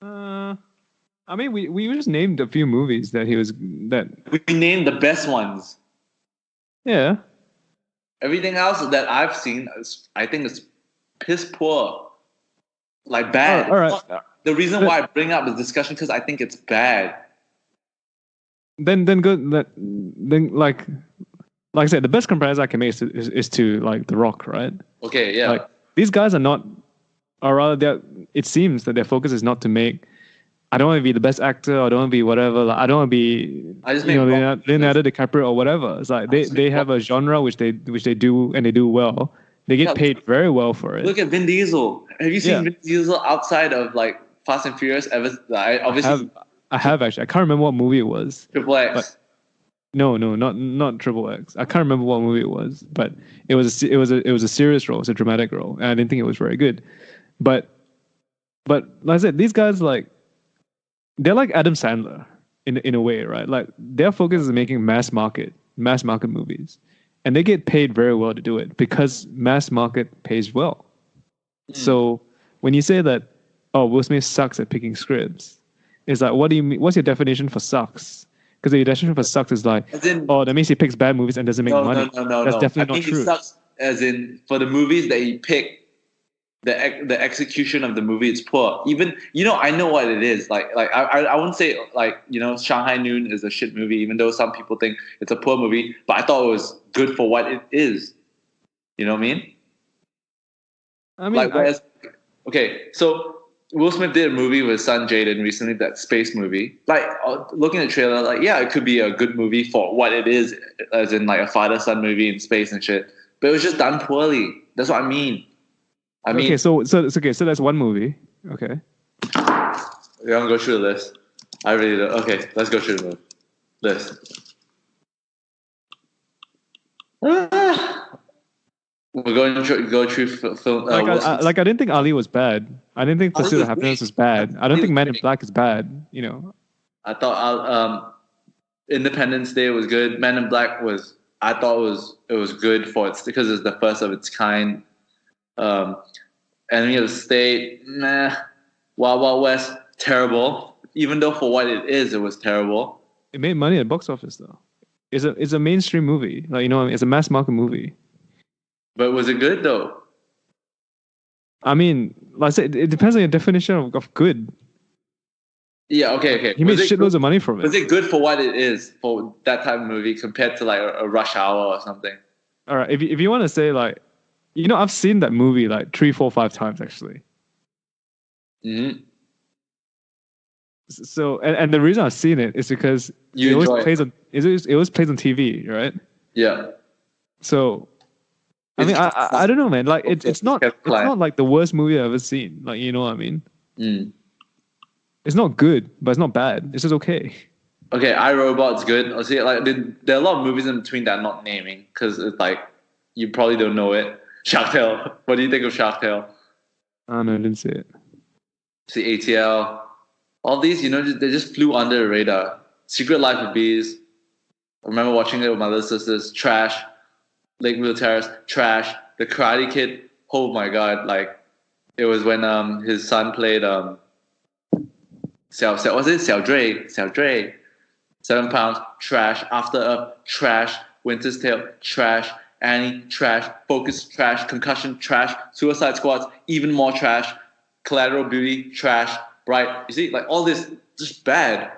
S3: I mean, we just named a few movies that he was that.
S2: We named the best ones.
S3: Yeah.
S2: Everything else that I've seen, I think it's piss poor, like bad.
S3: All right.
S2: The reason why I bring up this discussion because I think it's bad.
S3: Then like I said, the best comparison I can make is to like The Rock, right?
S2: Okay, yeah.
S3: Like these guys are not, or rather, it seems that their focus is not to make. I don't want to be the best actor. I don't want to be whatever. Like, I don't want to be, Leonardo DiCaprio or whatever. It's like they have a genre which they do and they do well. They get paid very well for it.
S2: Look at Vin Diesel. Have you seen Vin Diesel outside of like Fast and Furious? Obviously,
S3: I have actually. I can't remember what movie it was.
S2: Triple X.
S3: No, not Triple X. I can't remember what movie it was, but it was a serious role. It was a dramatic role, and I didn't think it was very good. But like I said, these guys they're like Adam Sandler in a way, right? Like their focus is making mass market movies, and they get paid very well to do it because mass market pays well. So when you say that, Will Smith sucks at picking scripts, it's like, what do you mean? What's your definition for sucks? Because your definition for sucks is like, that means he picks bad movies and doesn't make money.
S2: No.
S3: That's definitely not true.
S2: He sucks as in for the movies that he picked. The execution of the movie is poor. Even I know what it is. Like I wouldn't say like Shanghai Noon is a shit movie, even though some people think it's a poor movie. But I thought it was good for what it is. You know what I mean? Okay, so Will Smith did a movie with son Jaden recently, that space movie. Like looking at the trailer, like it could be a good movie for what it is, as in like a father-son movie in space and shit. But it was just done poorly. That's what I mean.
S3: Okay, so that's one movie. Okay.
S2: You want to go through the list? I really do. Okay, let's go through the list. We're going to go through film.
S3: I didn't think Ali was bad. I didn't think Pursuit of Happiness was bad. I don't think Men in Black is bad.
S2: I thought Independence Day was good. Men in Black was. I thought it was good because it's the first of its kind. Enemy of the State, nah. Wild Wild West, terrible. Even though for what it is, it was terrible.
S3: It made money at box office though. It's a mainstream movie. Like it's a mass market movie.
S2: But was it good though?
S3: I mean, like I said, it depends on your definition of good.
S2: Yeah, okay.
S3: He made shitloads of money from it.
S2: Was it good for what it is for that type of movie compared to like a Rush Hour or something?
S3: All right, if you want to say like. I've seen that movie like 3, 4, 5 times actually.
S2: Mm-hmm.
S3: So, and the reason I've seen it is because it always plays on TV, right?
S2: Yeah.
S3: So, I mean, I don't know, man. Like, it's not like the worst movie I've ever seen. Like, you know what I mean?
S2: Mm.
S3: It's not good, but it's not bad. It's just okay.
S2: Okay, iRobot's good. I'll see. Like, there are a lot of movies in between that I'm not naming because it's like you probably don't know it. Shark Tale. What do you think of Shark Tale?
S3: Oh no, I didn't see it.
S2: See ATL. All these, they just flew under the radar. Secret Life of Bees. I remember watching it with my little sisters. Trash. Lakeville Terrace. Trash. The Karate Kid. Oh my god! Like it was when his son played Xiao Dre. 7 pounds. Trash. After Earth. Trash. Winter's Tale. Trash. Annie, trash. Focus, trash. Concussion, trash. Suicide Squads, even more trash. Collateral Beauty, trash. Bright. You see, like all this, just bad.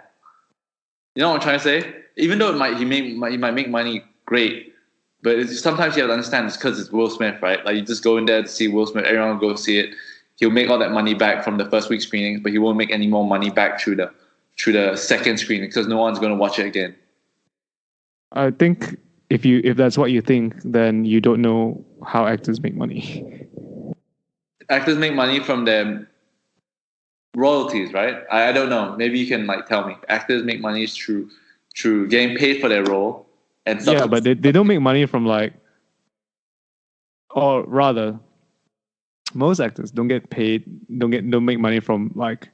S2: You know what I'm trying to say? Even though he might make money, great. But sometimes you have to understand it's because it's Will Smith, right? Like you just go in there to see Will Smith. Everyone will go see it. he'll make all that money back from the first week screenings, but he won't make any more money back through the second screening because no one's going to watch it again.
S3: I think if that's what you think, then you don't know how actors make money.
S2: Actors make money from their royalties, right? I don't know. Maybe you can like tell me. Actors make money through getting paid for their role, and
S3: Yeah, but they don't make money from like, or rather, most actors don't get paid, don't make money from like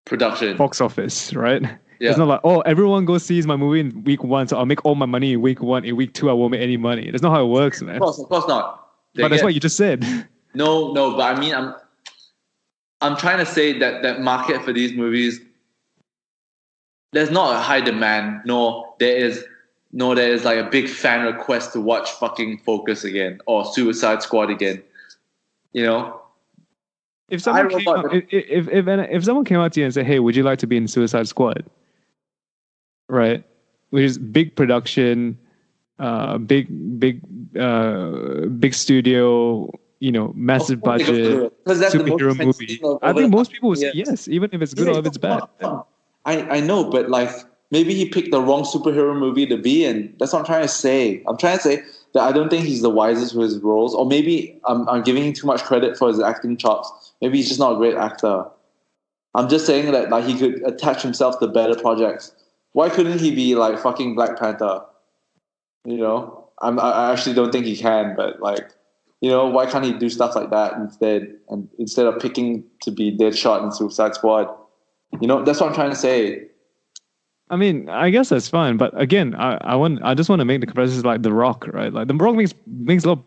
S2: production.
S3: box office, right?
S2: Yeah.
S3: It's not like, oh, everyone go sees my movie in week 1, so I'll make all my money in week 1. In week 2, I won't make any money. That's not how it works, man.
S2: Of course not.
S3: But that's what you just said.
S2: No, but I mean, I'm trying to say that market for these movies, there's not a high demand, nor there is like a big fan request to watch fucking Focus again or Suicide Squad again. You know?
S3: If someone if someone came out to you and said, "Hey, would you like to be in Suicide Squad?" Right? Which is big production, big studio, massive budget, superhero movie. I think most people would say yes, even if it's good or if it's bad.
S2: I know, but like maybe he picked the wrong superhero movie to be in. That's what I'm trying to say. I'm trying to say that I don't think he's the wisest with his roles, or maybe I'm giving him too much credit for his acting chops. Maybe he's just not a great actor. I'm just saying that like he could attach himself to better projects. Why couldn't he be like fucking Black Panther? I actually don't think he can, but like, why can't he do stuff like that instead of picking to be Deadshot in Suicide Squad? That's what I'm trying to say.
S3: I mean, I guess that's fine, but again, I just want to make the comparisons like The Rock, right? Like The Rock makes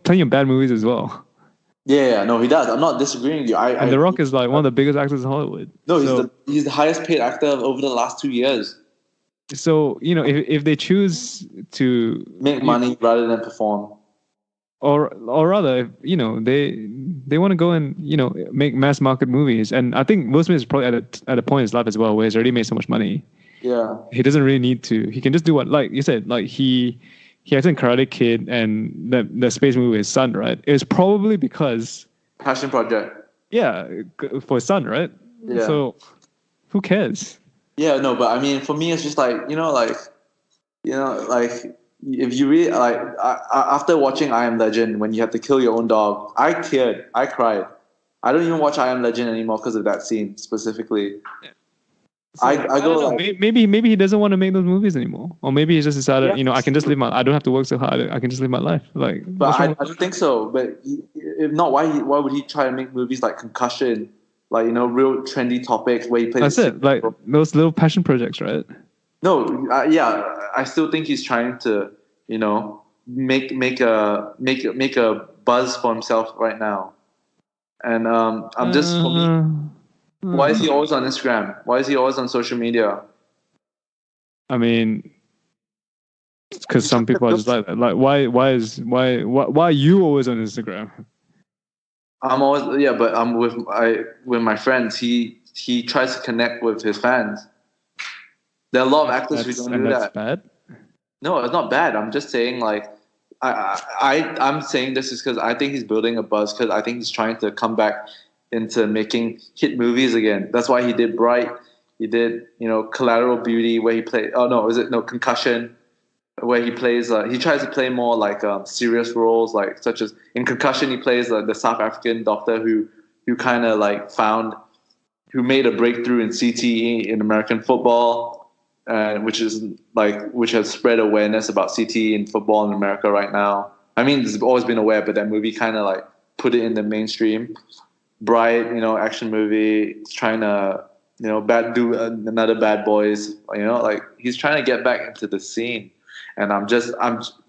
S3: plenty of bad movies as well.
S2: Yeah, no, he does. I'm not disagreeing with you.
S3: The Rock is like one of the biggest actors in Hollywood.
S2: No, he's the highest paid actor over the last 2 years.
S3: So if they choose to
S2: make money rather than perform,
S3: or rather, they want to go and make mass market movies, and I think Will Smith is probably at a point in his life as well where he's already made so much money.
S2: Yeah,
S3: he doesn't really need to. He can just do what, like you said, like he acted in Karate Kid and the space movie with his son, right? It was probably because
S2: passion project. Yeah,
S3: for his son, right?
S2: Yeah.
S3: So who cares?
S2: Yeah, no, but I mean, for me, it's just like if you really like after watching I Am Legend, when you have to kill your own dog, I teared, I cried. I don't even watch I Am Legend anymore because of that scene specifically. Yeah. So, I go like,
S3: maybe he doesn't want to make those movies anymore, or maybe he's just decided I can just live I don't have to work so hard. I can just live my life. Like,
S2: but I don't think so. But if not, why would he try to make movies like Concussion, like real trendy topics where he plays?
S3: That's it, like those little passion projects, right?
S2: No, I still think he's trying to make a buzz for himself right now, and I'm just for me. Why is he always on Instagram? Why is he always on social media?
S3: I mean, because some people are just like that. Like, why are you always on Instagram?
S2: I'm always but I'm with my friends. He tries to connect with his fans. There are a lot of actors who don't do that.
S3: Bad?
S2: No, it's not bad. I'm just saying like I'm saying this is because I think he's building a buzz because I think he's trying to come back into making hit movies again. That's why he did Bright. He did, Collateral Beauty, where he played. Oh no, Concussion, where he plays. He tries to play more like serious roles, like such as in Concussion, he plays the South African doctor who kind of like who made a breakthrough in CTE in American football, which has spread awareness about CTE in football in America right now. I mean, there's always been aware, but that movie kind of like put it in the mainstream. Bright, action movie. He's trying to, do another Bad Boys. Like he's trying to get back into the scene. And I'm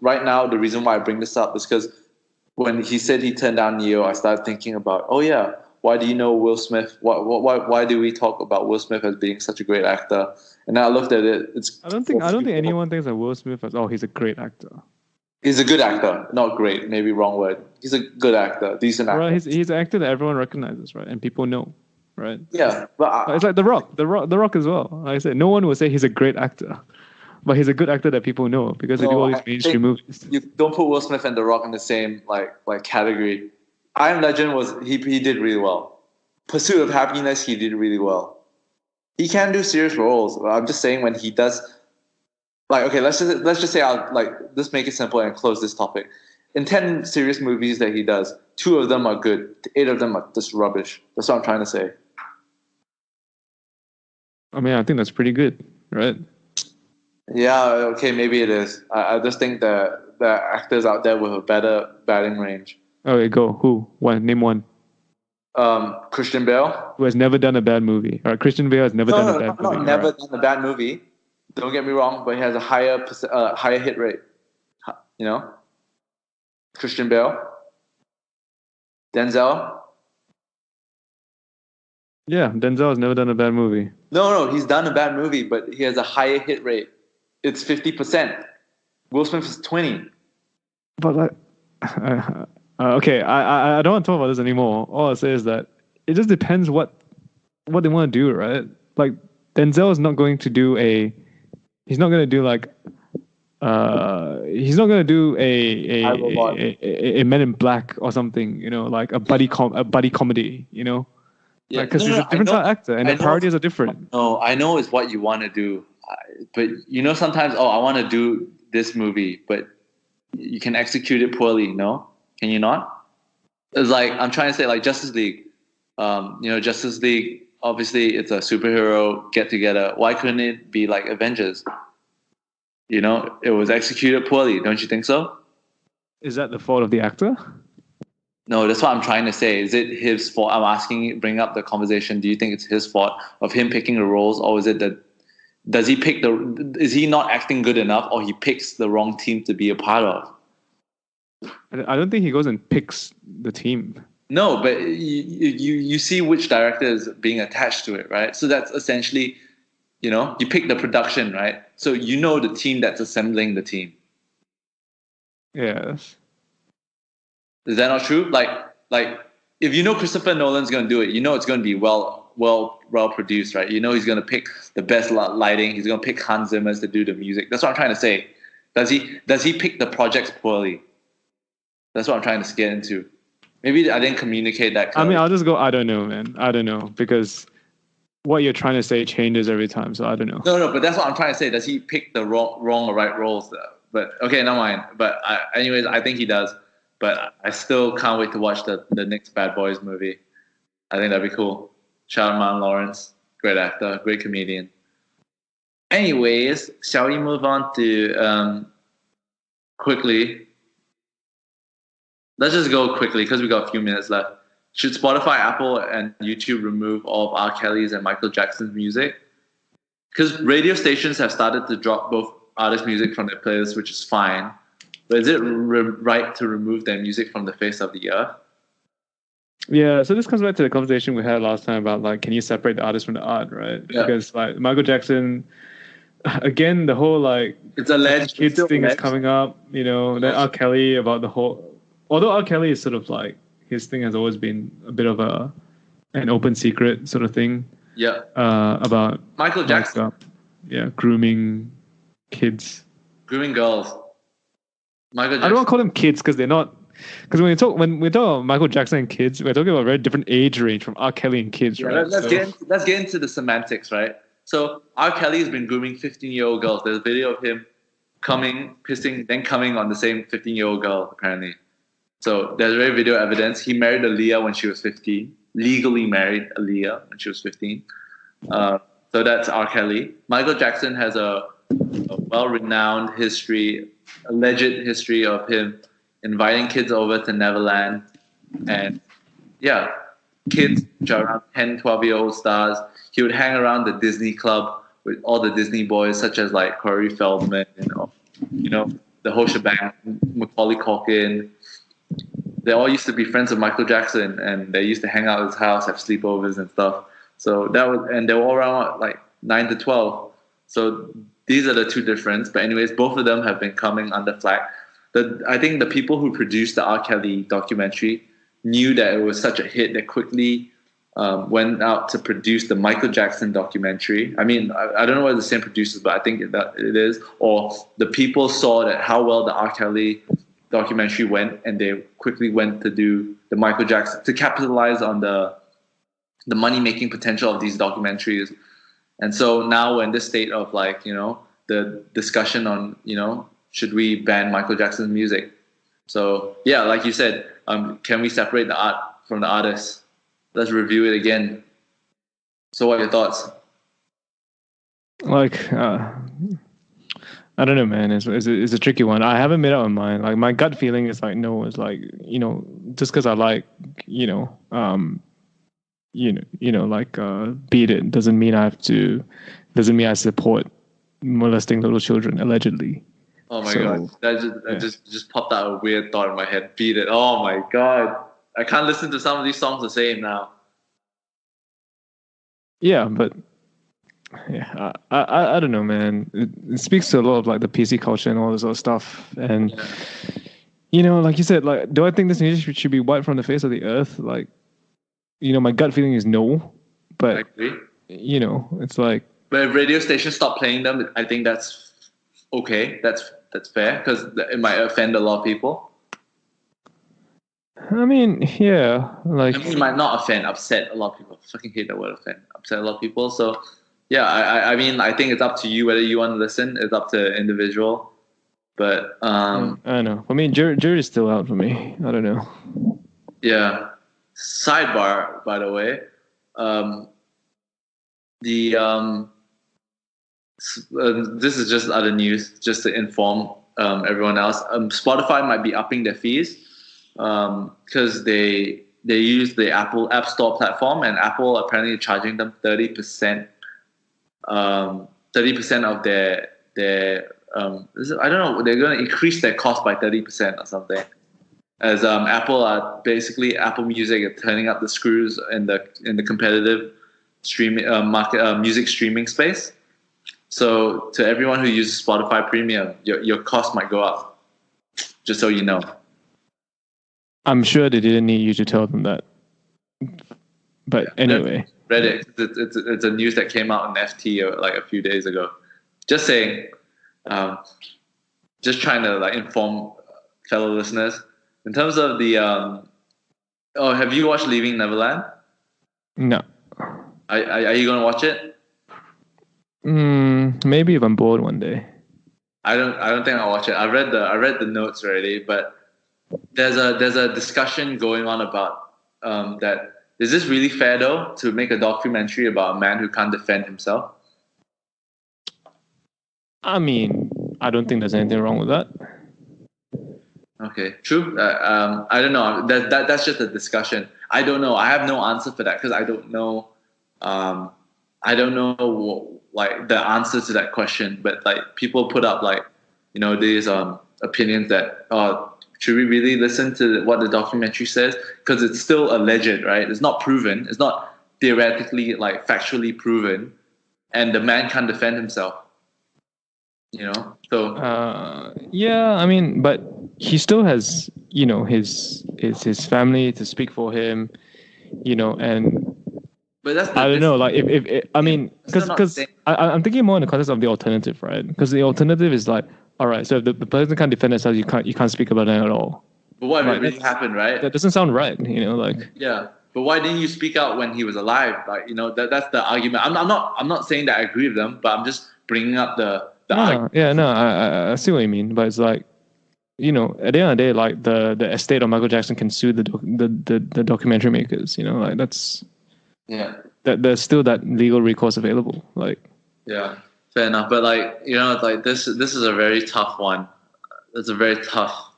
S2: right now. The reason why I bring this up is because when he said he turned down Neo, I started thinking about, why do you know Will Smith? Why do we talk about Will Smith as being such a great actor? And now I looked at it.
S3: I don't think anyone thinks that Will Smith he's a great actor.
S2: He's a good actor, not great. Maybe wrong word. He's a good actor, decent actor.
S3: Right, he's an actor that everyone recognizes, right, and people know, right?
S2: Yeah, but
S3: it's like The Rock as well. Like I said, no one will say he's a great actor, but he's a good actor that people know because they do all these mainstream movies.
S2: You don't put Will Smith and The Rock in the same like category. I Am Legend was he did really well. Pursuit of Happiness, he did really well. He can do serious roles. I'm just saying when he does, like, okay, let's just say let's make it simple and close this topic. In 10 serious movies that he does, 2 of them are good, 8 of them are just rubbish. That's what I'm trying to say.
S3: I mean, I think that's pretty good, right?
S2: Yeah, okay, maybe it is. I just think that there are actors out there with a better batting range.
S3: Okay, go. Who? One. Name one.
S2: Christian Bale.
S3: Who has never done a bad movie? All right, Christian Bale has never done a bad movie.
S2: Not never done a bad movie. Don't get me wrong, but he has a higher hit rate. You know, Christian Bale, Denzel.
S3: Yeah, Denzel has never done a bad movie.
S2: No, he's done a bad movie, but he has a higher hit rate. It's 50%. Will Smith is 20.
S3: But like, okay, I don't want to talk about this anymore. All I'll say is that it just depends what they want to do, right? Like Denzel is not going to do he's not going to do like he's not going to do a Men in Black or something, you know, like a buddy comedy, you know.
S2: Yeah,
S3: because he's a different type of actor, and the parodies are different.
S2: No, I know it's what you want to do, but you know sometimes, I want to do this movie, but you can execute it poorly. No, can you not? It's like I'm trying to say, like Justice League. Justice League. Obviously, it's a superhero get together. Why couldn't it be like Avengers? You know, it was executed poorly. Don't you think so?
S3: Is that the fault of the actor?
S2: No, that's what I'm trying to say. Is it his fault? I'm asking you, bring up the conversation. Do you think it's his fault of him picking the roles, or is it that is he not acting good enough, or he picks the wrong team to be a part of?
S3: I don't think he goes and picks the team.
S2: No, but you see which director is being attached to it, right? So that's essentially, you pick the production, right? So you know the team that's assembling the team.
S3: Yes.
S2: Is that not true? Like if you know Christopher Nolan's going to do it, you know it's going to be well produced, right? You know he's going to pick the best lighting. He's going to pick Hans Zimmer to do the music. That's what I'm trying to say. Does he pick the projects poorly? That's what I'm trying to get into. Maybe I didn't communicate that clearly.
S3: I mean, I'll just go, I don't know, man. I don't know, because what you're trying to say changes every time, so I don't know.
S2: No, but that's what I'm trying to say. Does he pick the wrong or right roles, though? But okay, never mind. But anyways, I think he does. But I still can't wait to watch the next Bad Boys movie. I think that'd be cool. Shout out Martin Lawrence. Great actor, great comedian. Anyways, shall we move on to quickly? Let's just go quickly because we got a few minutes left. Should Spotify, Apple, and YouTube remove all of R. Kelly's and Michael Jackson's music? Because radio stations have started to drop both artists' music from their playlists, which is fine. But is it right to remove their music from the face of the earth?
S3: Yeah, so this comes back to the conversation we had last time about, like, can you separate the artist from the art, right?
S2: Yeah.
S3: Because, like, Michael Jackson, again, the whole, like,
S2: it's alleged
S3: kids thing is coming up, you know. Then R. Kelly about the whole... Although R. Kelly is sort of like, his thing has always been a bit of an open secret sort of thing.
S2: Yeah.
S3: About
S2: Michael Jackson.
S3: Grooming kids.
S2: Grooming girls. Michael Jackson.
S3: I don't want to call them kids because they're not. Because when we talk about Michael Jackson and kids, we're talking about a very different age range from R. Kelly and kids, right?
S2: Let's get into the semantics, right? So R. Kelly has been grooming 15-year-old girls. There's a video of him coming, pissing, then coming on the same 15-year-old girl, apparently. So there's very video evidence. He married Aaliyah when she was 15. Legally married Aaliyah when she was 15. So that's R. Kelly. Michael Jackson has a well-renowned history, alleged history of him inviting kids over to Neverland. And yeah, kids which are around 10, 12-year-old stars. He would hang around the Disney Club with all the Disney boys, such as like Corey Feldman, you know, the whole shebang, Macaulay Culkin. They all used to be friends of Michael Jackson, and they used to hang out at his house, have sleepovers and stuff. So and they were all around like 9 to 12. So these are the two differences. But anyways, both of them have been coming under flack. I think the people who produced the R. Kelly documentary knew that it was such a hit that quickly went out to produce the Michael Jackson documentary. I mean, I don't know whether the same producers, but I think that it is. Or the people saw that how well the R. Kelly documentary went, and they quickly went to do the Michael Jackson to capitalize on the money making potential of these documentaries. And so now we're in this state of like, the discussion on, should we ban Michael Jackson's music? So yeah, like you said, can we separate the art from the artist? Let's review it again. So what are your thoughts?
S3: Like, I don't know, man. It's a tricky one. I haven't made up my mind. Like, my gut feeling is like, no. It's like, just because I like, beat it doesn't mean I support molesting little children allegedly.
S2: Oh my god, that just popped out a weird thought in my head. Beat it. Oh my god, I can't listen to some of these songs the same now.
S3: Yeah, but yeah, I don't know, man. It speaks to a lot of like the PC culture and all this other stuff. And like you said, like, do I think this music should be wiped from the face of the earth? Like, my gut feeling is no. But
S2: I agree.
S3: It's like,
S2: but if radio stations stop playing them, I think that's okay. That's fair, because it might offend a lot of people.
S3: I mean, yeah, like,
S2: it might not upset a lot of people. I fucking hate that word, offend. Upset a lot of people. So yeah, I mean, I think it's up to you whether you want to listen. It's up to individual. But
S3: I don't know. I mean, jury's still out for me. I don't know.
S2: Yeah. Sidebar, by the way. This is just other news, just to inform everyone else. Spotify might be upping their fees because they use the Apple App Store platform, and Apple apparently charging them 30%, 30% of their I don't know, they're going to increase their cost by 30% or something. As Apple Music are turning up the screws in the competitive streaming market, music streaming space. So to everyone who uses Spotify Premium, your cost might go up. Just so you know.
S3: I'm sure they didn't need you to tell them that. But anyway,
S2: Reddit. It's a news that came out on FT like a few days ago. Just saying. Just trying to like inform fellow listeners. In terms of the have you watched Leaving Neverland? No. Are you gonna watch it?
S3: Maybe if I'm bored one day.
S2: I don't think I'll watch it. I read the notes already, but there's a discussion going on about that. Is this really fair though, to make a documentary about a man who can't defend himself?
S3: I mean, I don't think there's anything wrong with that.
S2: Okay, true. I don't know. That's just a discussion. I don't know. I have no answer for that because I don't know. I don't know like the answer to that question. But like people put up like these opinions that should we really listen to what the documentary says, because it's still alleged, right? It's not proven. It's not theoretically like factually proven, and the man can't defend himself. So
S3: yeah, I mean, but he still has his family to speak for him, and
S2: but
S3: I don't know, like if I mean, because I'm thinking more in the context of the alternative, right? Because the alternative is like, all right, so if the person can't defend themselves, you can't speak about it at all.
S2: But what if it really happened, right?
S3: That doesn't sound right, like.
S2: Yeah, but why didn't you speak out when he was alive? Like that's the argument. I'm not saying that I agree with them, but I'm just bringing up the argument.
S3: Yeah, no, I see what you mean, but it's like, at the end of the day, like the estate of Michael Jackson can sue the documentary makers. Like that's.
S2: Yeah.
S3: There's still that legal recourse available. Like.
S2: Yeah, fair enough. But like like this is a very tough one. It's a very tough.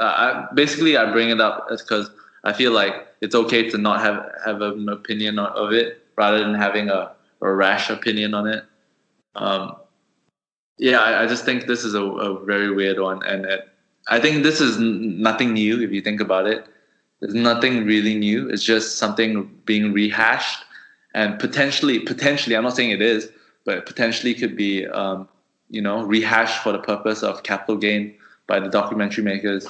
S2: I bring it up because I feel like it's okay to not have an opinion of it rather than having a rash opinion on it. I just think this is a very weird one, and I think this is nothing new if you think about it. There's nothing really new. It's just something being rehashed, and potentially, I'm not saying it is, but potentially could be, rehashed for the purpose of capital gain by the documentary makers,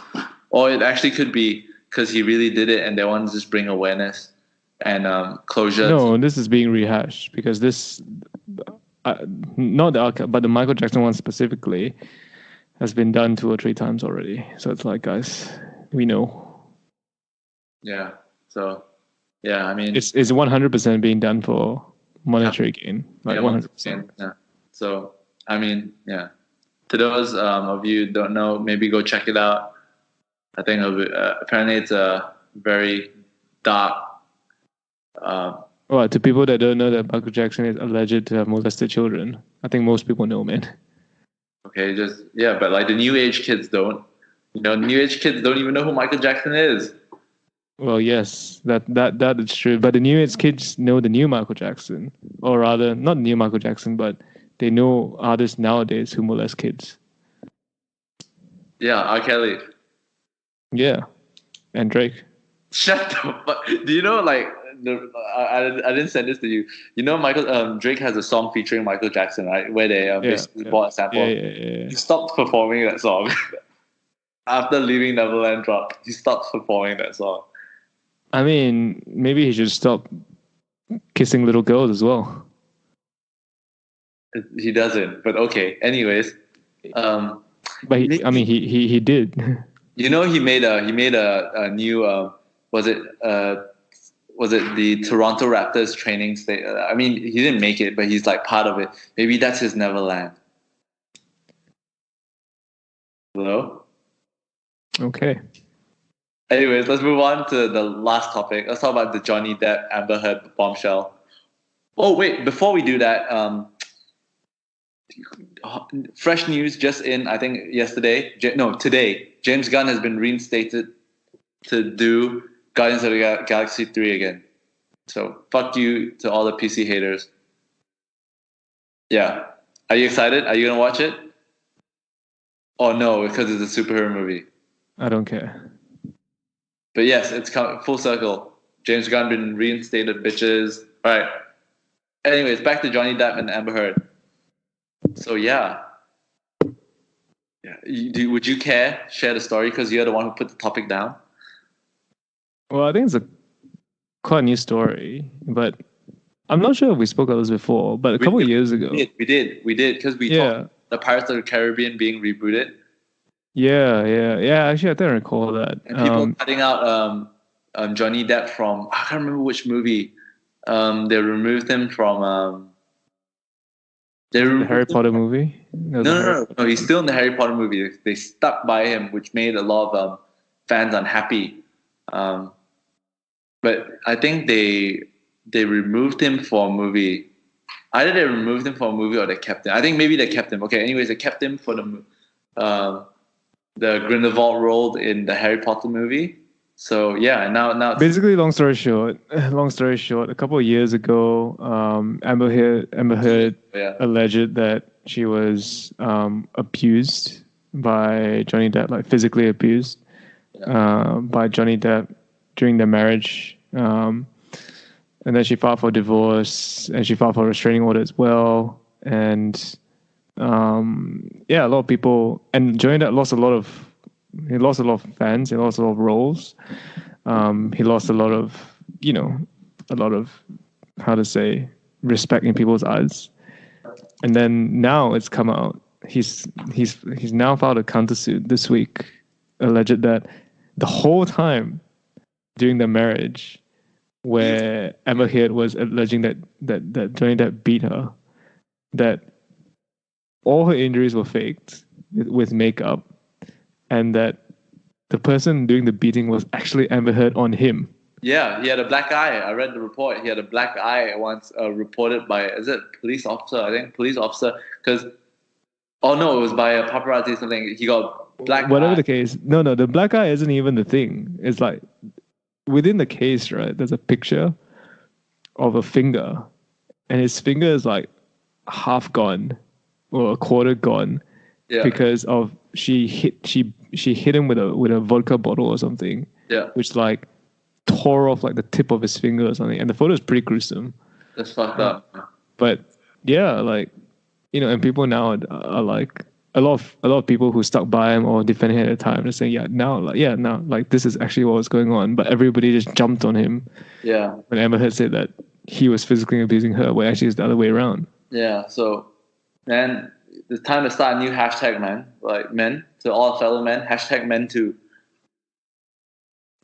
S2: or it actually could be because he really did it and they want to just bring awareness and closure.
S3: No, this is being rehashed because this, not the but the Michael Jackson one specifically. has been done 2 or 3 times already. So it's like, guys, we know.
S2: Yeah. So, yeah, I mean,
S3: It's 100% being done for monetary gain. Like
S2: yeah,
S3: 100%.
S2: yeah. So, I mean, yeah. To those of you who don't know, maybe go check it out. I think apparently it's a very dark.
S3: Well, to people that don't know that Michael Jackson is alleged to have molested children, I think most people know, man.
S2: Okay, but like the new age kids don't. New age kids don't even know who Michael Jackson is.
S3: Well, yes, that is true. But the new age kids know the new Michael Jackson, or rather, not new Michael Jackson, but they know artists nowadays who molest kids.
S2: Yeah, R.Kelly.
S3: Yeah, and Drake.
S2: Shut the fuck. Do you know like I didn't send this to you. Michael Drake has a song featuring Michael Jackson, right? Where they basically bought a sample.
S3: Yeah.
S2: He stopped performing that song after leaving Neverland dropped. He stopped performing that song.
S3: I mean, maybe he should stop kissing little girls as well.
S2: He doesn't, but okay. Anyways,
S3: but he did.
S2: He made a new was it the Toronto Raptors training state? I mean, he didn't make it, but he's like part of it. Maybe that's his Neverland. Hello?
S3: Okay.
S2: Anyways, let's move on to the last topic. Let's talk about the Johnny Depp Amber Heard bombshell. Oh wait, before we do that, fresh news just in, I think today, James Gunn has been reinstated to do Guardians of the Galaxy 3 again. So fuck you to all the PC haters. Yeah. Are you excited? Are you going to watch it? Oh no, because it's a superhero movie.
S3: I don't care.
S2: But yes, it's come full circle. James Gunn been reinstated, bitches. All right. Anyways, back to Johnny Depp and Amber Heard. So yeah. Would you share the story because you're the one who put the topic down?
S3: Well, I think it's quite a new story, but I'm not sure if we spoke about this before. But a couple of years ago,
S2: we did because we talked the Pirates of the Caribbean being rebooted.
S3: Yeah. Actually, I think I recall that.
S2: And people cutting out Johnny Depp from, I can't remember which movie. They removed him from.
S3: The Harry Potter movie?
S2: No. He's still in the Harry Potter movie. They stuck by him, which made a lot of fans unhappy. But I think they removed him for a movie. Either they removed him for a movie or they kept him. I think maybe they kept him. Okay, anyways, they kept him for the Grindelwald role in the Harry Potter movie. So yeah, now
S3: basically, long story short, a couple of years ago, Amber Heard alleged that she was abused by Johnny Depp, like physically abused by Johnny Depp during their marriage, and then she filed for divorce and she filed for a restraining order as well. And a lot of people, and Johnny Depp lost a lot of fans, he lost a lot of roles, he lost a lot of how to say respect in people's eyes. And then now it's come out, he's now filed a countersuit this week, alleged that the whole time during the marriage where Amber Heard was alleging that Johnny Depp beat her, that all her injuries were faked with makeup, and that the person doing the beating was actually Amber Heard on him.
S2: Yeah, he had a black eye. I read the report. He had a black eye once reported by, is it police officer? I think police officer. Because, it was by a paparazzi or something. He got black
S3: Whatever
S2: eye.
S3: the case. No, the black eye isn't even the thing. It's like, within the case, right, there's a picture of a finger. And his finger is like half gone or a quarter gone. Yeah. Because of she hit him with a vodka bottle or something.
S2: Yeah.
S3: Which like tore off like the tip of his finger or something. And the photo is pretty gruesome.
S2: That's fucked up.
S3: But yeah, like, and people now are like a lot of people who stuck by him or defending him at the time are saying, now this is actually what was going on. But everybody just jumped on him.
S2: Yeah.
S3: When Amber Heard said that he was physically abusing her, where actually it's the other way around.
S2: Yeah. So, man, it's time to start a new hashtag, man. Like men, to all fellow men, hashtag men too.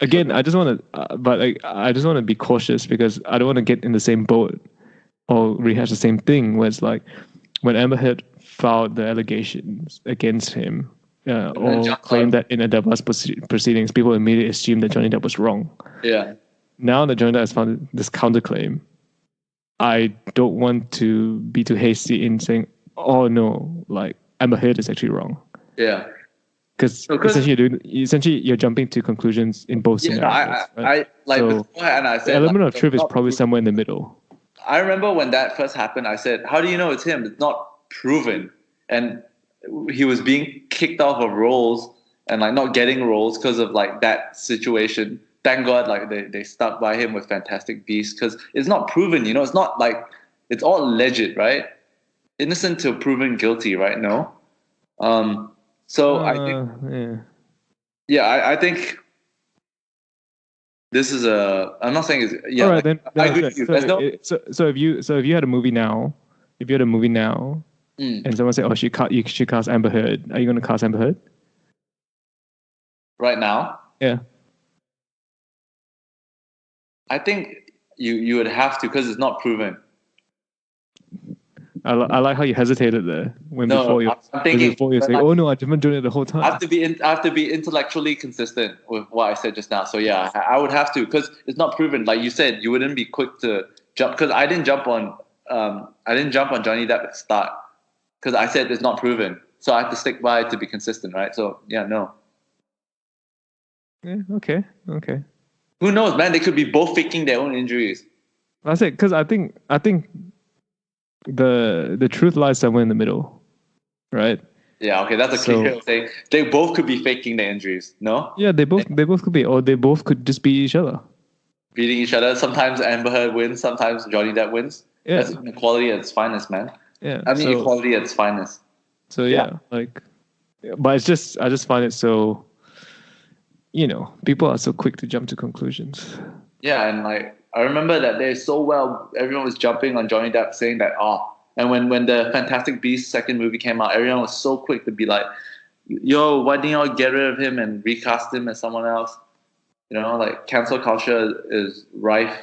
S3: Again, I just want to, but I just want to be cautious because I don't want to get in the same boat or rehash the same thing. Where it's like when Amber Heard filed the allegations against him, or claimed that in a divorce proceedings, people immediately assumed that Johnny Depp was wrong.
S2: Yeah.
S3: Now that Johnny Depp has found this counterclaim, I don't want to be too hasty in saying, "Oh no, like Amber Heard is actually wrong."
S2: Yeah.
S3: Because essentially you're jumping to conclusions in both scenarios.
S2: I like
S3: so
S2: beforehand I said
S3: the element
S2: like,
S3: of truth is probably somewhere in the middle.
S2: I remember when that first happened, I said, "How do you know it's him? It's not proven." And he was being kicked off of roles and like not getting roles because of like that situation. Thank God, like they stuck by him with Fantastic Beasts because it's not proven. You know, it's not like it's all alleged, right? Innocent till proven guilty, right? No. So I think, I think this is a. I'm not saying it's. Yeah,
S3: all right,
S2: like,
S3: then.
S2: I agree with you.
S3: So if you had a movie now, and someone said, "Oh, you should cast Amber Heard," are you going to cast Amber Heard?
S2: Right now?
S3: Yeah.
S2: I think you would have to because it's not proven.
S3: I like how you hesitated there before you say, "Oh no, I've been doing it the whole time."
S2: I have to be intellectually consistent with what I said just now. So yeah, I would have to because it's not proven. Like you said, you wouldn't be quick to jump because I didn't jump on Johnny Depp at the start because I said it's not proven. So I have to stick by it to be consistent, right? So yeah, no.
S3: Yeah. Okay.
S2: Who knows, man? They could be both faking their own injuries.
S3: I say because I think the truth lies somewhere in the middle, right?
S2: Yeah, okay, that's a clear thing. They both could be faking their injuries, no?
S3: Yeah, they both could be, or they both could just beat each other.
S2: Beating each other. Sometimes Amber Heard wins, sometimes Johnny Depp wins.
S3: Yeah.
S2: That's inequality at its finest, man.
S3: Yeah.
S2: I mean, equality at its finest.
S3: So yeah, but it's just I just find it so, people are so quick to jump to conclusions.
S2: Yeah, and like I remember that day so well. Everyone was jumping on Johnny Depp saying that, and when the Fantastic Beasts second movie came out, everyone was so quick to be like, yo, why didn't y'all get rid of him and recast him as someone else? Like cancel culture is rife,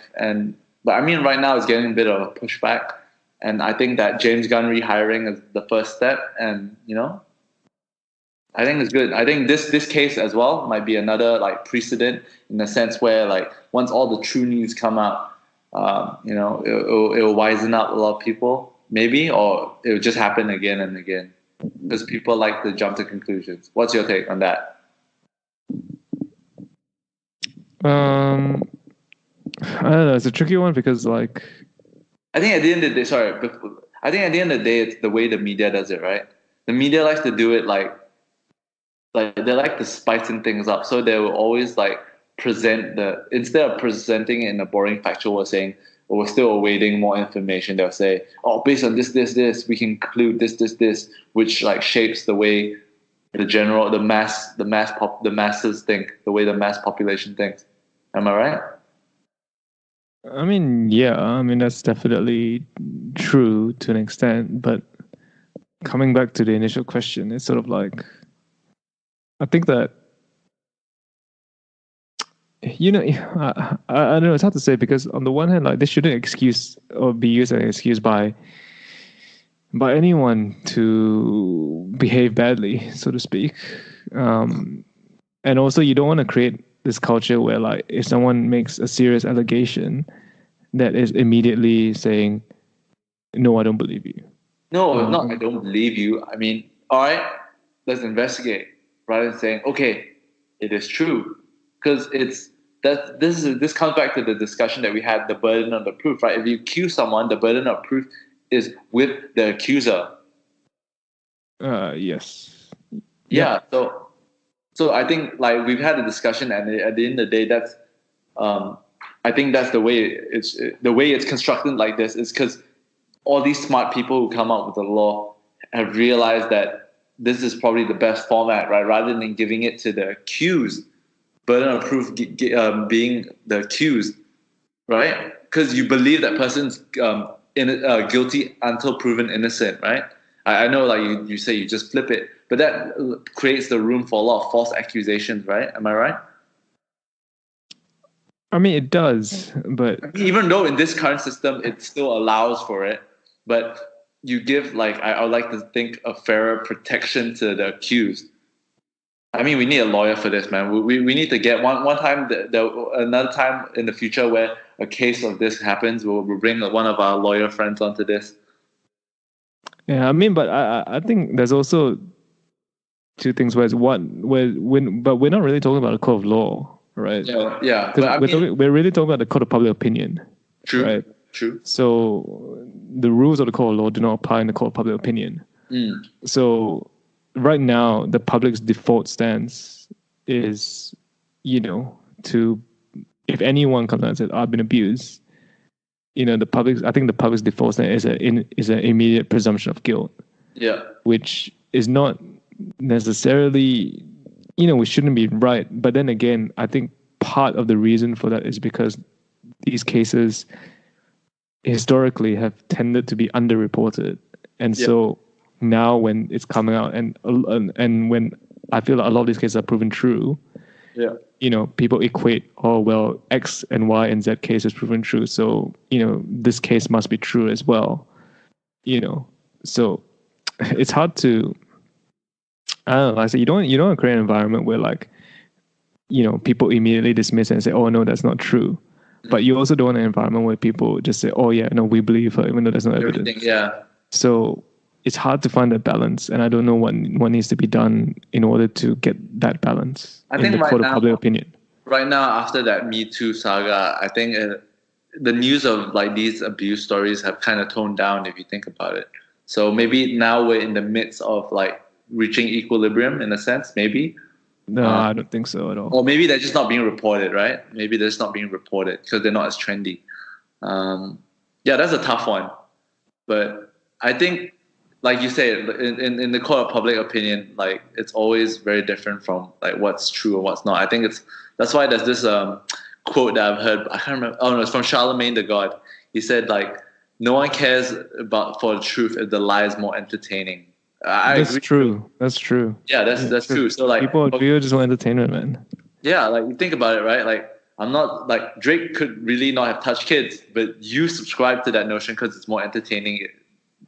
S2: but I mean right now it's getting a bit of a pushback, and I think that James Gunn rehiring is the first step, and I think it's good. I think this case as well might be another like precedent in the sense where like once all the true news come out, it'll wisen up a lot of people maybe, or it'll just happen again and again because people like to jump to conclusions. What's your take on that?
S3: I don't know. It's a tricky one because like
S2: I think at the end of the day, it's the way the media does it, right? The media likes to do it like they like to spicing things up, so they will always like instead of presenting it in a boring factual way, saying, "Oh, we're still awaiting more information." They'll say, "Oh, based on this, we can conclude this," which like shapes the way the masses think, the way the mass population thinks. Am I right?
S3: I mean, yeah. I mean, that's definitely true to an extent. But coming back to the initial question, it's sort of like I think that I don't know. It's hard to say because on the one hand, like this shouldn't excuse or be used as an excuse by anyone to behave badly, so to speak. And also, you don't want to create this culture where, like, if someone makes a serious allegation, that is immediately saying, "No, I don't believe you."
S2: No, not I don't believe you. I mean, all right, let's investigate, rather than saying, "Okay, it is true," because this comes back to the discussion that we had, the burden of the proof, right? If you accuse someone, the burden of proof is with the accuser.
S3: Yes.
S2: Yeah. So I think like we've had a discussion, and at the end of the day, that's I think that's the way it's constructed like this is because all these smart people who come up with the law have realized that this is probably the best format, right? Rather than giving it to the accused, burden of proof being the accused, right? Because you believe that person's guilty until proven innocent, right? I know, like you say, you just flip it, but that creates the room for a lot of false accusations, right? Am I right?
S3: I mean, it does, but
S2: Even though in this current system it still allows for it, but you give, like, I would like to think, a fairer protection to the accused. I mean, we need a lawyer for this, man. We need to get one time, another time in the future where a case of this happens, we'll bring one of our lawyer friends onto this.
S3: yeah, I mean, but I think there's also two things. But we're not really talking about a court of law, right?
S2: Yeah. But
S3: we're really talking about the court of public opinion.
S2: True.
S3: Right.
S2: True.
S3: So the rules of the court of law do not apply in the court of public opinion. So right now, the public's default stance is, to, if anyone comes out and says, I've been abused, I think the public's default stance is an immediate presumption of guilt.
S2: Yeah.
S3: Which is not necessarily, we shouldn't be right. But then again, I think part of the reason for that is because these cases historically have tended to be underreported. And so now when it's coming out and when I feel like a lot of these cases are proven true, people equate, oh, well, X and Y and Z case is proven true. So, this case must be true as well. So it's hard to, I don't know, you don't want to create an environment where, like, people immediately dismiss it and say, oh, no, that's not true. But you also don't want an environment where people just say, oh, yeah, no, we believe her, even though there's no evidence.
S2: Yeah.
S3: So it's hard to find that balance. And I don't know what needs to be done in order to get that balance in the court of public opinion.
S2: Right now, after that Me Too saga, I think the news of, like, these abuse stories have kind of toned down, if you think about it. So maybe now we're in the midst of, like, reaching equilibrium in a sense, maybe.
S3: No, I don't think so at all.
S2: Or maybe they're just not being reported, right? Maybe they're just not being reported because they're not as trendy. Yeah, that's a tough one. But I think, like you say, in the court of public opinion, like, it's always very different from, like, what's true or what's not. I think that's why there's this quote that I've heard. I can't remember. Oh no, it's from Charlemagne the God. He said, like, no one cares for the truth if the lie is more entertaining.
S3: That's true. That's true.
S2: Yeah, that's true. So, like,
S3: people just want entertainment, man.
S2: Yeah, like, you think about it, right? Like, I'm not, like, Drake could really not have touched kids, but you subscribe to that notion because it's more entertaining.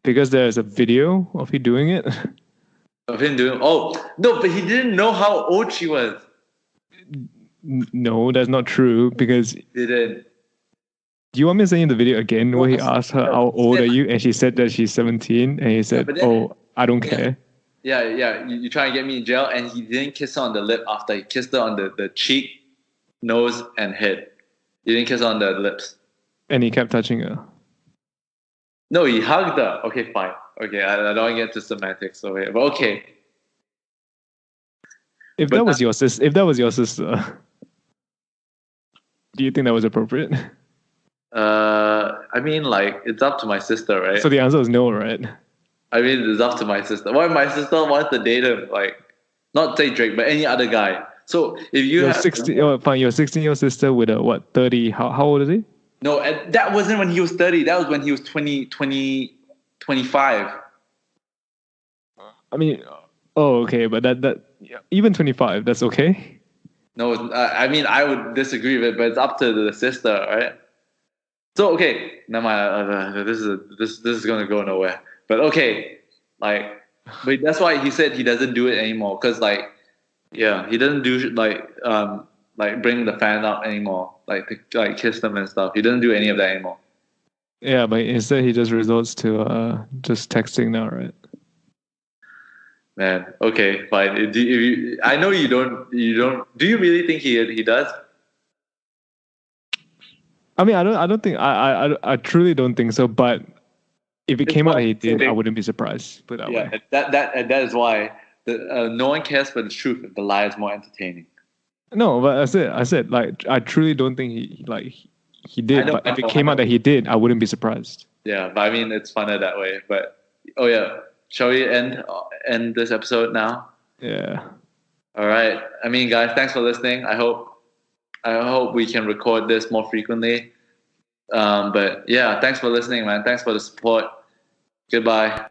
S3: Because there's a video of he doing it.
S2: Of him doing? Oh no, but he didn't know how old she was.
S3: No, that's not true. Because
S2: He didn't.
S3: Do you want me to send you the video again where he asked her, how old are you? And she said that she's 17. And he said, oh, I don't care.
S2: Yeah. You try and get me in jail. And he didn't kiss her on the lip after. He kissed her on the cheek, nose, and head. He didn't kiss her on the lips.
S3: And he kept touching her.
S2: No, he hugged her. Okay, fine. Okay, I don't want to get into semantics over here. But okay.
S3: If that was your sister, do you think that was appropriate?
S2: I mean, like, it's up to my sister, right?
S3: So the answer is no, right?
S2: I mean, it's up to my sister. What if my sister wants to date him? Like, not say Drake, but any other guy. So if you
S3: your 16-year-old sister with a, what, 30, how old is he?
S2: No, that wasn't when he was 30. That was when he was 25.
S3: I mean, oh, okay, but that even 25, that's okay?
S2: No, I mean, I would disagree with it, but it's up to the sister, right? So, okay, never mind. This is gonna go nowhere. But okay, like, but that's why he said he doesn't do it anymore. Cause, like, yeah, he doesn't do like bring the fan up anymore, like kiss them and stuff. He doesn't do any of that anymore.
S3: Yeah, but instead he just resorts to just texting now, right?
S2: Man, okay, fine. I know you don't. Do you really think he does?
S3: I mean, I don't think I truly don't think so. But if it came out that he did, I wouldn't be surprised. Put that way.
S2: That is why no one cares for the truth if the lie is more entertaining.
S3: No, but I said like, I truly don't think he did. But if it came out that he did, I wouldn't be surprised.
S2: Yeah, but I mean, it's funner that way. But oh yeah, shall we end this episode now?
S3: Yeah.
S2: All right. I mean, guys, thanks for listening. I hope we can record this more frequently. But yeah, thanks for listening, man. Thanks for the support. Goodbye.